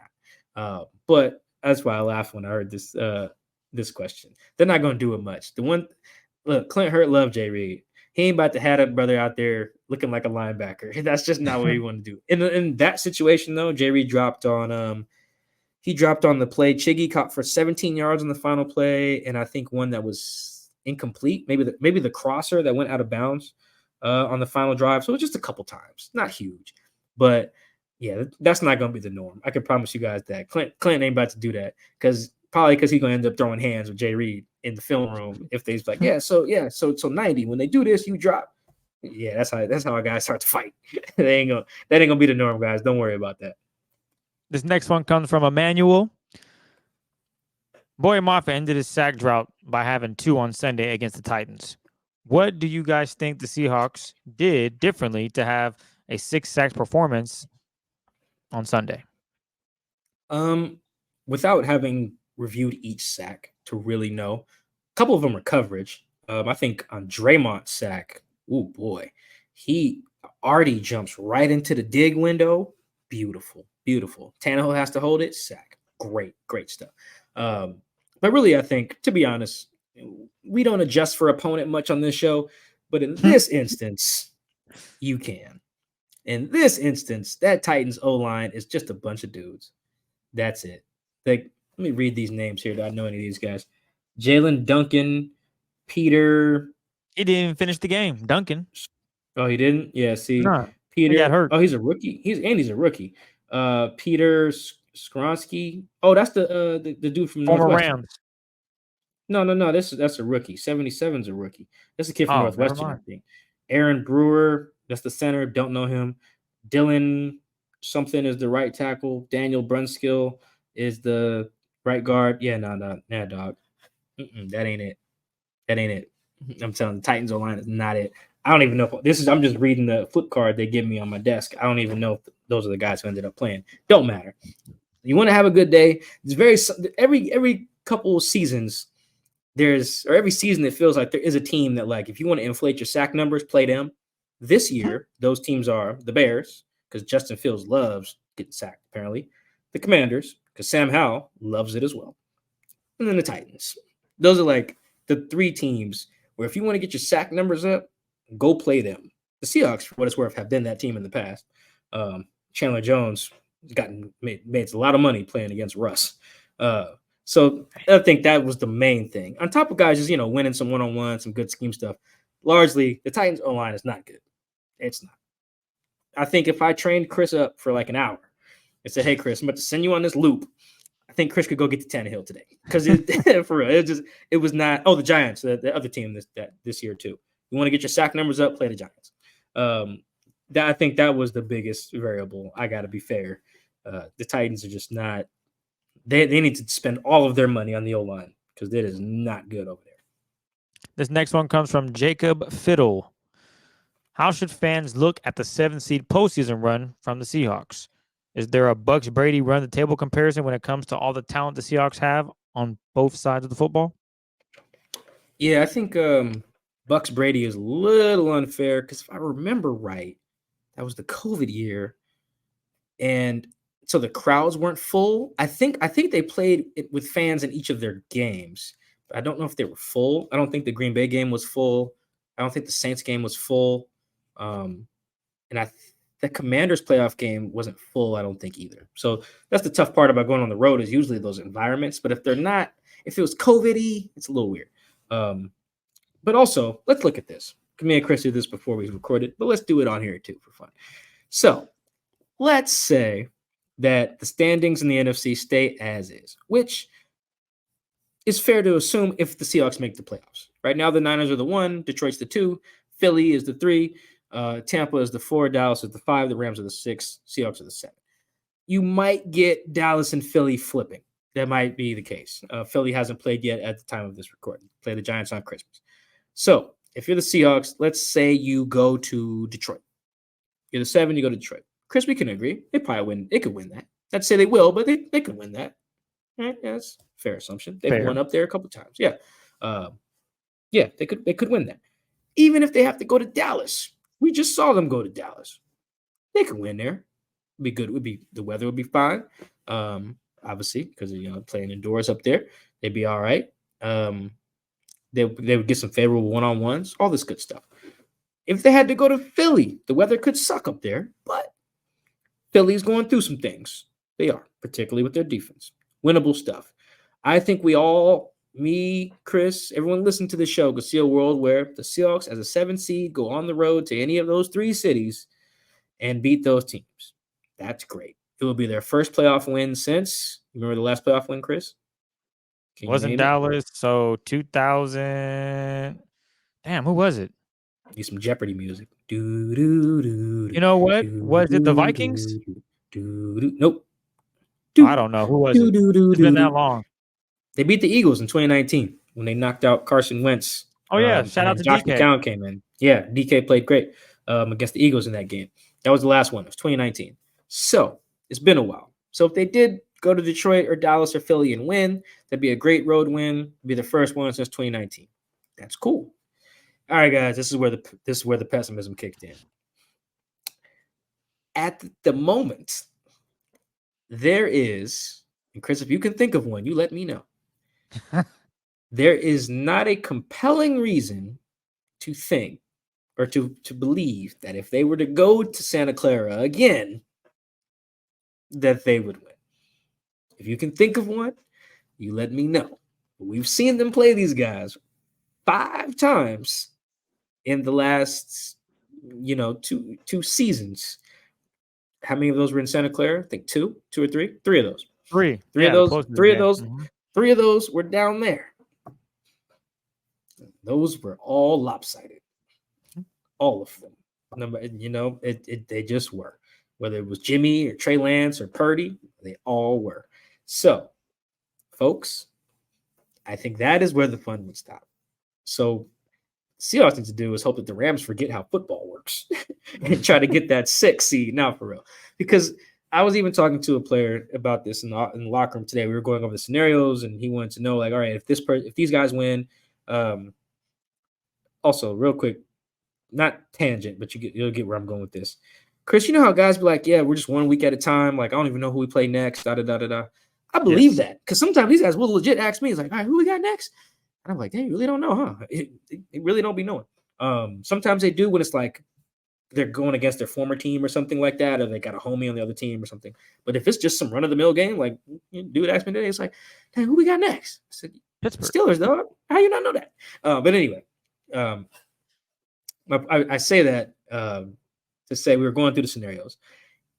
S3: not. But that's why I laughed when I heard this question. They're not going to do it much. Clint Hurt loved Jay Reed. He ain't about to have that brother out there looking like a linebacker. That's just not what you want to do. In that situation, though, Jay Reed dropped on the play. Chiggy caught for 17 yards on the final play, and I think one that was incomplete, maybe the crosser that went out of bounds on the final drive. So it was just a couple times, not huge, but yeah, that's not going to be the norm. I can promise you guys that Clint ain't about to do that, because he's going to end up throwing hands with Jay Reed in the film room if they's like, so 90 when they do this, you drop. Yeah, that's how our guys start to fight. that ain't gonna be the norm, guys. Don't worry about that.
S4: This next one comes from Emmanuel. Boye Mafe ended his sack drought by having 2 on Sunday against the Titans. What do you guys think the Seahawks did differently to have a 6-sack performance on Sunday?
S3: Without having reviewed each sack to really know, a couple of them are coverage. I think on Draymond's sack, oh boy, he already jumps right into the dig window. Beautiful. Tannehill has to hold it. Sack. Great stuff. But really, I think, to be honest, we don't adjust for opponent much on this show. But in this instance, you can. In this instance, that Titans O-line is just a bunch of dudes. That's it. Let me read these names here. Do I know any of these guys? Jalen Duncan, Peter.
S4: He didn't even finish the game. Duncan.
S3: Oh, he didn't? Yeah, see.
S4: No,
S3: Peter.
S4: he got hurt.
S3: Oh, he's a rookie. He's a rookie. Peter Skronsky. Oh, that's the dude from
S4: former
S3: Northwestern.
S4: Rams.
S3: No. That's a rookie. 77's a rookie. That's a kid from Northwestern, I think. Aaron Brewer. That's the center. Don't know him. Dylan something is the right tackle. Daniel Brunskill is the right guard. Yeah, no, dog. That ain't it. I'm telling you, the Titans O-line is not it. I don't even know if I'm just reading the flip card they give me on my desk. I don't even know if those are the guys who ended up playing. Don't matter. You want to have a good day. It's every couple of seasons every season it feels like there is a team that, like, if you want to inflate your sack numbers, play them. This year, those teams are the Bears, because Justin Fields loves getting sacked, apparently. The Commanders, because Sam Howell loves it as well. And then the Titans. Those are like the 3 teams where if you want to get your sack numbers up, go play them. The Seahawks, for what it's worth, have been that team in the past. Chandler Jones has made a lot of money playing against Russ. So I think that was the main thing. On top of guys just, winning some one-on-one, some good scheme stuff. Largely, the Titans O-line is not good. It's not. I think if I trained Chris up for like an hour and said, hey, Chris, I'm about to send you on this loop, I think Chris could go get to Tannehill today. Because for real, it was not. Oh, the Giants, the other team this year too. You want to get your sack numbers up, play the Giants. I think that was the biggest variable. I got to be fair. The Titans are just not. They need to spend all of their money on the O-line, because it is not good over there.
S4: This next one comes from Jacob Fiddle. How should fans look at the 7-seed postseason run from the Seahawks? Is there a Bucks Brady run the table comparison when it comes to all the talent the Seahawks have on both sides of the football?
S3: Yeah, I think Bucks Brady is a little unfair, because if I remember right, that was the COVID year, and so the crowds weren't full. I think they played it with fans in each of their games. I don't know if they were full. I don't think the Green Bay game was full. I don't think the Saints game was full. And the Commanders playoff game wasn't full, I don't think either. So that's the tough part about going on the road is usually those environments. But if they're not, if it was COVID-y, it's a little weird. But also, let's look at this. Me and Chris did this before we recorded, but let's do it on here too for fun. So let's say that the standings in the NFC stay as is, which is fair to assume if the Seahawks make the playoffs. Right now, the Niners are the 1, Detroit's the 2, Philly is the 3, Tampa is the 4, Dallas is the 5, the Rams are the 6, Seahawks are the 7. You might get Dallas and Philly flipping. That might be the case. Philly hasn't played yet at the time of this recording. Play the Giants on Christmas. So if you're the Seahawks, let's say you go to Detroit. You're the 7, you go to Detroit. Chris, we can agree. They probably win. They could win that. I'd say they will, but they could win that. Right? Yeah, that's a fair assumption. They've won up there a couple times. Yeah. They could win that. Even if they have to go to Dallas. We just saw them go to Dallas. They could win there. It'd be good. The weather would be fine. Obviously, because playing indoors up there. They'd be all right. They would get some favorable one-on-ones, all this good stuff. If they had to go to Philly, the weather could suck up there, but Philly's going through some things. They are, particularly with their defense. Winnable stuff. I think we all, me, Chris, everyone listening to the show could see a world where the Seahawks, as a 7 seed, go on the road to any of those 3 cities and beat those teams. That's great. It will be their first playoff win since, you remember the last playoff win, Chris?
S4: Wasn't Dallas, so 2000. Damn, who was it?
S3: Need some Jeopardy music. You
S4: know what? Was it the Vikings?
S3: Nope.
S4: I don't know. Who was it? It's been that long.
S3: They beat the Eagles in 2019 when they knocked out Carson Wentz.
S4: Oh, yeah. Shout out to
S3: Josh
S4: DK.
S3: McCown came in. Yeah, DK played great against the Eagles in that game. That was the last one. It was 2019. So it's been a while. So if they did go to Detroit or Dallas or Philly and win, that'd be a great road win. It'd be the first one since 2019. That's cool. All right, guys, this is where the pessimism kicked in. At the moment, there is, and Chris, if you can think of one, you let me know. There is not a compelling reason to think or to believe that if they were to go to Santa Clara again, that they would win. If you can think of one, you let me know. We've seen them play these guys 5 times in the last, 2 seasons. How many of those were in Santa Clara? I think 2 or 3. 3 of those.
S4: 3.
S3: Three of those were down there. Those were all lopsided. All of them. They just were. Whether it was Jimmy or Trey Lance or Purdy, they all were. So, folks, I think that is where the fun would stop. So, Seahawks need to do is hope that the Rams forget how football works and try to get that 6 seed now for real. Because I was even talking to a player about this in the locker room today. We were going over the scenarios, and he wanted to know, like, all right, if these guys win, also real quick, not tangent, but you'll get where I'm going with this. Chris, you know how guys be like, yeah, we're just 1 week at a time. Like, I don't even know who we play next. I believe that because sometimes these guys will legit ask me, it's like, all right, who we got next? And I'm like, they really don't know, huh? They really don't be knowing. Sometimes they do when it's like they're going against their former team or something like that, or they got a homie on the other team or something. But if it's just some run-of-the-mill game, like dude asked me today, it's like, hey, who we got next? I said,
S4: Pittsburgh.
S3: Steelers, dog. How you not know that? But anyway, I say that to say we were going through the scenarios,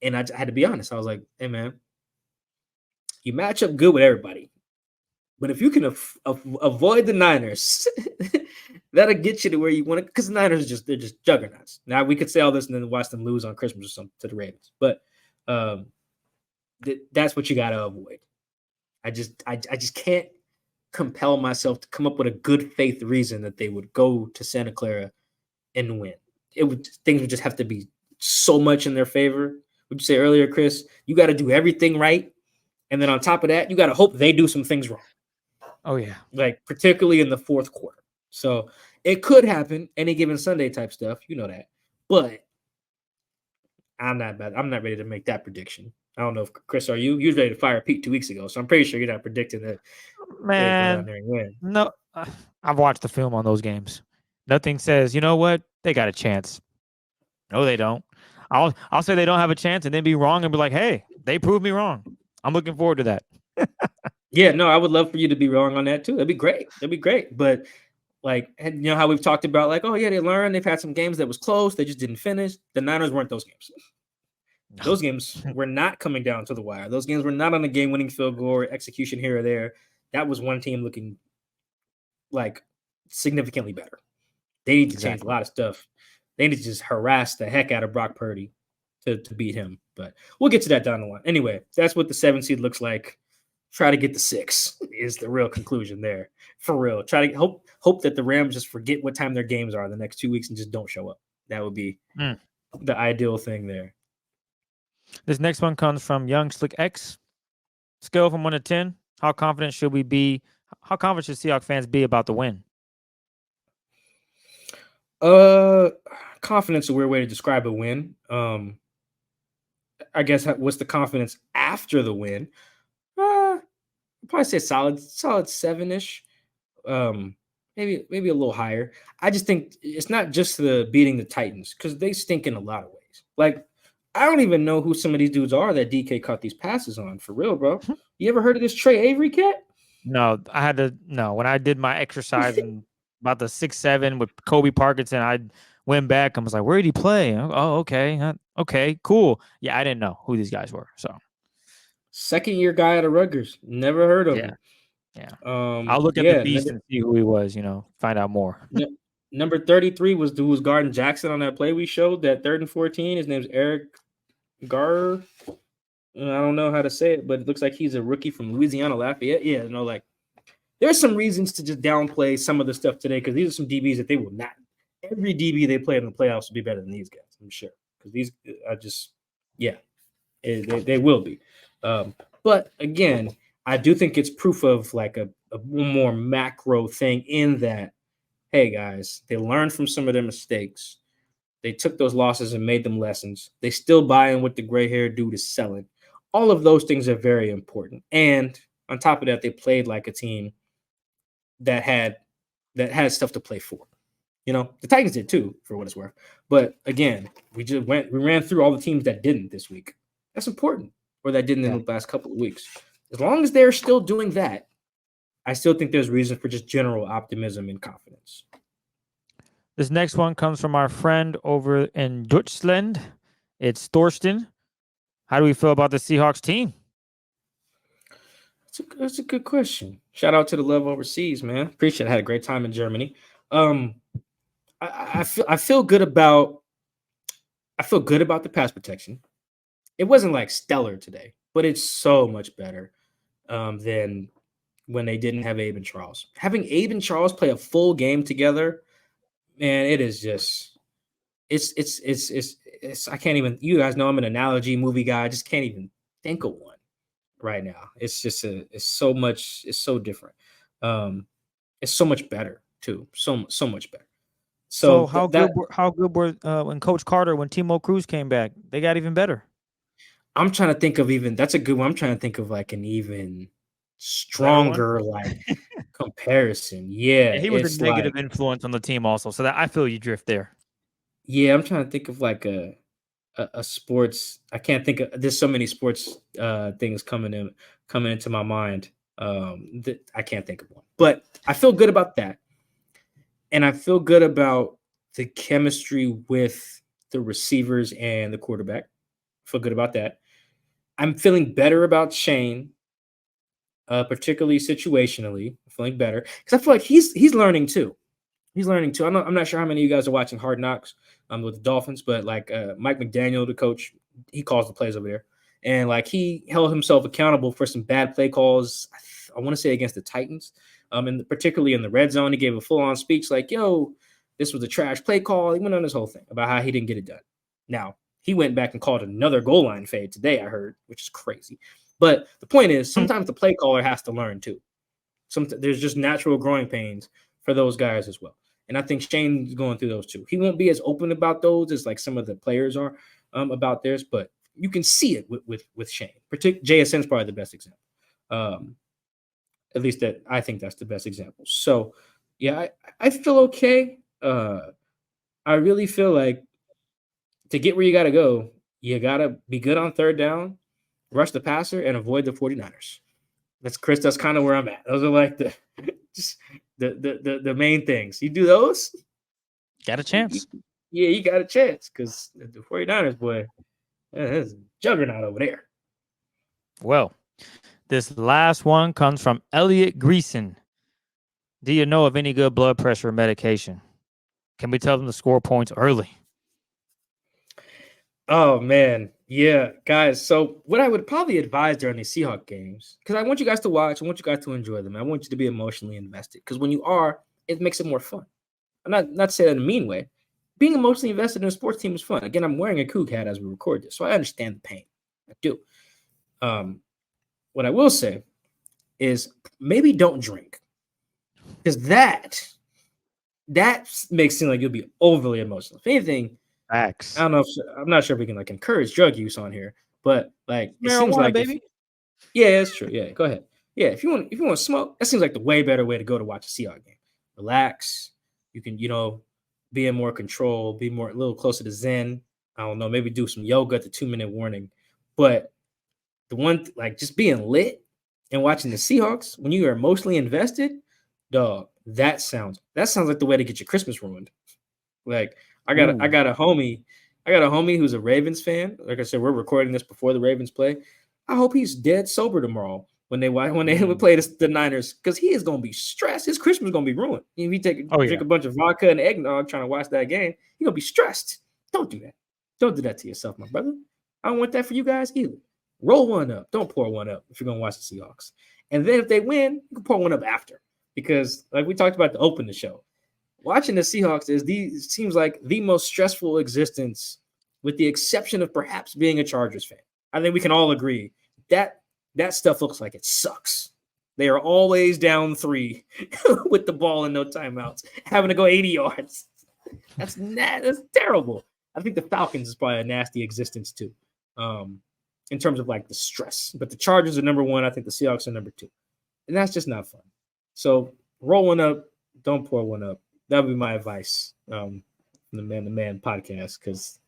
S3: and I had to be honest. I was like, hey, man, you match up good with everybody. But if you can avoid the Niners, that'll get you to where you want to. Because the Niners they're just juggernauts. Now we could say all this and then watch them lose on Christmas or something to the Ravens, but that's what you got to avoid. I just can't compel myself to come up with a good faith reason that they would go to Santa Clara and win. Things would just have to be so much in their favor. Would you say earlier, Chris? You got to do everything right, and then on top of that, you got to hope they do some things wrong.
S4: Oh, yeah.
S3: Like, particularly in the fourth quarter. So, it could happen, any given Sunday type stuff. You know that. But I'm not ready to make that prediction. I don't know if Chris, are you was ready to fire Pete 2 weeks ago, so I'm pretty sure you're not predicting that they go down
S4: Man,
S3: there and win.
S4: no, I've watched the film on those games. Nothing says, you know what? They got a chance. No, they don't. I'll say they don't have a chance and then be wrong and be like, hey, they proved me wrong. I'm looking forward to that.
S3: Yeah, no, I would love for you to be wrong on that too. That'd be great. That'd be great. But like, you know how we've talked about, like, oh yeah, they learned. They've had some games that was close. They just didn't finish. The Niners weren't those games. Those games were not coming down to the wire. Those games were not on a game-winning field goal or execution here or there. That was one team looking like significantly better. They need to change a lot of stuff. They need to just harass the heck out of Brock Purdy to beat him. But we'll get to that down the line. Anyway, that's what the 7 seed looks like. Try to get the 6 is the real conclusion there. For real. Try to hope that the Rams just forget what time their games are the next 2 weeks and just don't show up. That would be the ideal thing there.
S4: This next one comes from Young Slick X. Scale from 1 to 10. How confident should we be? How confident should Seahawks fans be about the win?
S3: Confidence is a weird way to describe a win. I guess what's the confidence after the win? I'd probably say solid 7-ish. Maybe a little higher. I just think it's not just the beating the Titans because they stink in a lot of ways. Like, I don't even know who some of these dudes are that DK caught these passes on, for real, bro. You ever heard of this Trey Avery cat?
S4: No, I had to. No, when I did my exercise and about the 6'7" with Kobe Parkinson, I went back and was like, "Where did he play?" Oh, okay, okay, cool. Yeah, I didn't know who these guys were. So,
S3: second-year guy out of Rutgers, never heard of him.
S4: Yeah. I'll look at the beast and see who he was. Find out more.
S3: Number 33 was who was guarding Jackson on that play we showed, that 3rd and 14. His name's Eric Gar. I don't know how to say it, but it looks like he's a rookie from Louisiana Lafayette. Yeah, like there's some reasons to just downplay some of the stuff today because these are some DBs that they will not. Every DB they play in the playoffs will be better than these guys, I'm sure. Because these are just, they will be. But again, I do think it's proof of like a more macro thing in that, hey guys, they learned from some of their mistakes. They took those losses and made them lessons. They still buy in what the gray-haired dude is selling. All of those things are very important. And on top of that, they played like a team that had stuff to play for. The Titans did too, for what it's worth. But again, we ran through all the teams that didn't this week. That's important, or that didn't in the last couple of weeks. As long as they're still doing that, I still think there's reason for just general optimism and confidence.
S4: This next one comes from our friend over in Deutschland. It's Thorsten. How do we feel about the Seahawks team?
S3: That's a good question. Shout out to the love overseas, man. Appreciate it. I had a great time in Germany. I feel good about the pass protection. It wasn't like stellar today, but it's so much better than when they didn't have Abe and Charles. Having Abe and Charles play a full game together, man, it is just it's I can't even. You guys know I'm an analogy movie guy. I just can't even think of one right now. It's just it's so different. It's so much better too. So much better.
S4: So how good were when Coach Carter, when Timo Cruz came back, they got even better.
S3: I'm trying to think of that's a good one. I'm trying to think of like an even stronger like comparison. Yeah,
S4: he was a negative influence on the team also. So that I feel you drift there.
S3: Yeah, I'm trying to think of like a sports. I can't think of. There's so many sports things coming into my mind. That I can't think of one, but I feel good about that, and I feel good about the chemistry with the receivers and the quarterback. I feel good about that. I'm feeling better about Shane, particularly situationally. I'm feeling better because I feel like he's learning too. He's learning too. I'm not sure how many of you guys are watching Hard Knocks with the Dolphins, but like Mike McDaniel, the coach, he calls the plays over there. And like he held himself accountable for some bad play calls, I want to say against the Titans, and particularly in the red zone. He gave a full-on speech like, yo, this was a trash play call. He went on this whole thing about how he didn't get it done. Now, he went back and called another goal line fade today, I heard, which is crazy. But the point is, sometimes the play caller has to learn too. There's just natural growing pains for those guys as well. And I think Shane's going through those too. He won't be as open about those as like some of the players are about theirs, but you can see it with Shane. JSN's probably the best example. At least that I think that's the best example. So yeah, I feel okay. I really feel like to get where you got to go, you got to be good on third down, rush the passer, and avoid the 49ers. That's Chris. That's kind of where I'm at. Those are like the main things. You do those,
S4: got a chance.
S3: You got a chance because the 49ers, boy, there's a juggernaut over there.
S4: Well, this last one comes from Elliot Greason. Do you know of any good blood pressure medication? Can we tell them to score points early?
S3: Oh, man. Yeah, guys. So what I would probably advise during these Seahawks games, because I want you guys to watch, I want you guys to enjoy them. I want you to be emotionally invested because when you are, it makes it more fun. I'm not saying that in a mean way. Being emotionally invested in a sports team is fun. Again, I'm wearing a Coug hat as we record this, so I understand the pain. I do. What I will say is maybe don't drink because that makes it seem like you'll be overly emotional. If anything,
S4: Facts.
S3: I don't know. I'm not sure if we can like encourage drug use on here, but like it seems like
S4: baby.
S3: Yeah, that's true. Yeah, go ahead. Yeah, if you want to smoke, that seems like the way better way to go to watch a Seahawks game. Relax. You can be in more control, be a little closer to Zen. I don't know, maybe do some yoga at the 2-minute warning. But the one like just being lit and watching the Seahawks when you are emotionally invested, dog, that sounds like the way to get your Christmas ruined. Like I got a homie who's a Ravens fan. Like I said, we're recording this before the Ravens play. I hope he's dead sober tomorrow when they play the Niners because he is gonna be stressed. His Christmas is gonna be ruined. If he drink a bunch of vodka and eggnog trying to watch that game, he's gonna be stressed. Don't do that. Don't do that to yourself, my brother. I don't want that for you guys either. Roll one up. Don't pour one up if you're gonna watch the Seahawks. And then if they win, you can pour one up after. Because like we talked about to open the show, watching the Seahawks seems like the most stressful existence, with the exception of perhaps being a Chargers fan. I think we can all agree that stuff looks like it sucks. They are always down 3 with the ball and no timeouts, having to go 80 yards. That's terrible. I think the Falcons is probably a nasty existence too, in terms of like the stress. But the Chargers are number 1. I think the Seahawks are number 2, and that's just not fun. So roll one up, don't pour one up. That would be my advice from the Man to Man podcast because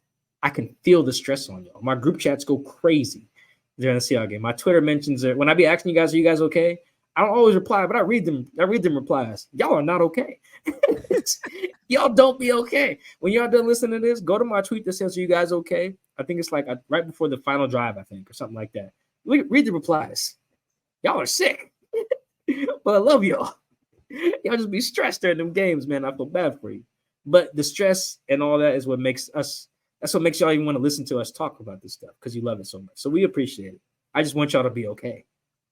S3: I can feel the stress on y'all. My group chats go crazy during the Seahawks game. My Twitter mentions it. When I be asking you guys, are you guys okay? I don't always reply, but I read them replies. Y'all are not okay. Y'all don't be okay. When y'all done listening to this, go to my tweet that says, are you guys okay? I think it's like right before the final drive, I think, or something like that. Read the replies. Y'all are sick. But I love y'all. Y'all just be stressed during them games, man. I feel bad for you. But the stress and all that is what makes us, that's what makes y'all even want to listen to us talk about this stuff because you love it so much. So we appreciate it. I just want y'all to be okay.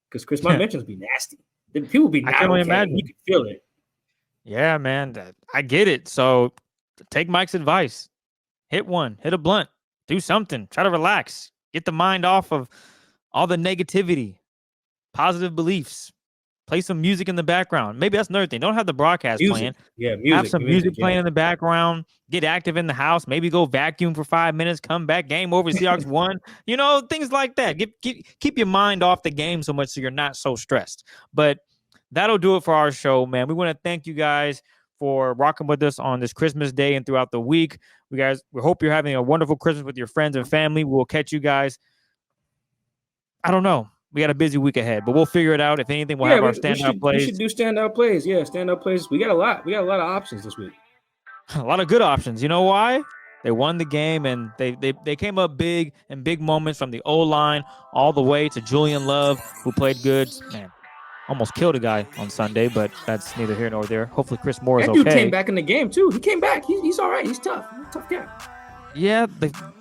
S3: Because Chris, my mentions be nasty. People be not okay. Imagine. You can feel it.
S4: Yeah, man. I get it. So take Mike's advice. Hit a blunt. Do something. Try to relax. Get the mind off of all the negativity, positive beliefs. Play some music in the background. Maybe that's another thing. Don't have the broadcast playing.
S3: Yeah, music.
S4: Have some music playing in the background. Get active in the house. Maybe go vacuum for 5 minutes. Come back. Game over. Seahawks won. Things like that. Keep your mind off the game so much so you're not so stressed. But that'll do it for our show, man. We want to thank you guys for rocking with us on this Christmas Day and throughout the week. We hope you're having a wonderful Christmas with your friends and family. We'll catch you guys. I don't know. We got a busy week ahead, but we'll figure it out. If anything, we'll have our standout plays.
S3: We should do standout plays. Yeah, standout plays. We got a lot. We got a lot of options this week.
S4: A lot of good options. You know why? They won the game, and they came up big in big moments from the O-line all the way to Julian Love, who played good. Man, almost killed a guy on Sunday, but that's neither here nor there. Hopefully Chris Moore is okay.
S3: That dude came back in the game, too. He came back. He's all right. He's tough. He's a tough guy.
S4: Yeah,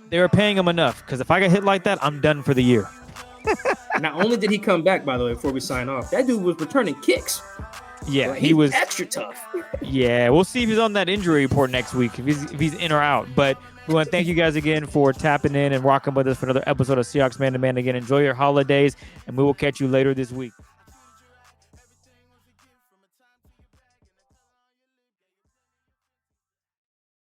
S4: they were paying him enough, because if I get hit like that, I'm done for the year.
S3: Not only did he come back, by the way, before we sign off, that dude was returning kicks.
S4: Yeah,
S3: like,
S4: he was
S3: extra tough.
S4: Yeah, we'll see if he's on that injury report next week, if he's in or out. But we want to thank you guys again for tapping in and rocking with us for another episode of Seahawks Man to Man. Again, enjoy your holidays, and we will catch you later this week.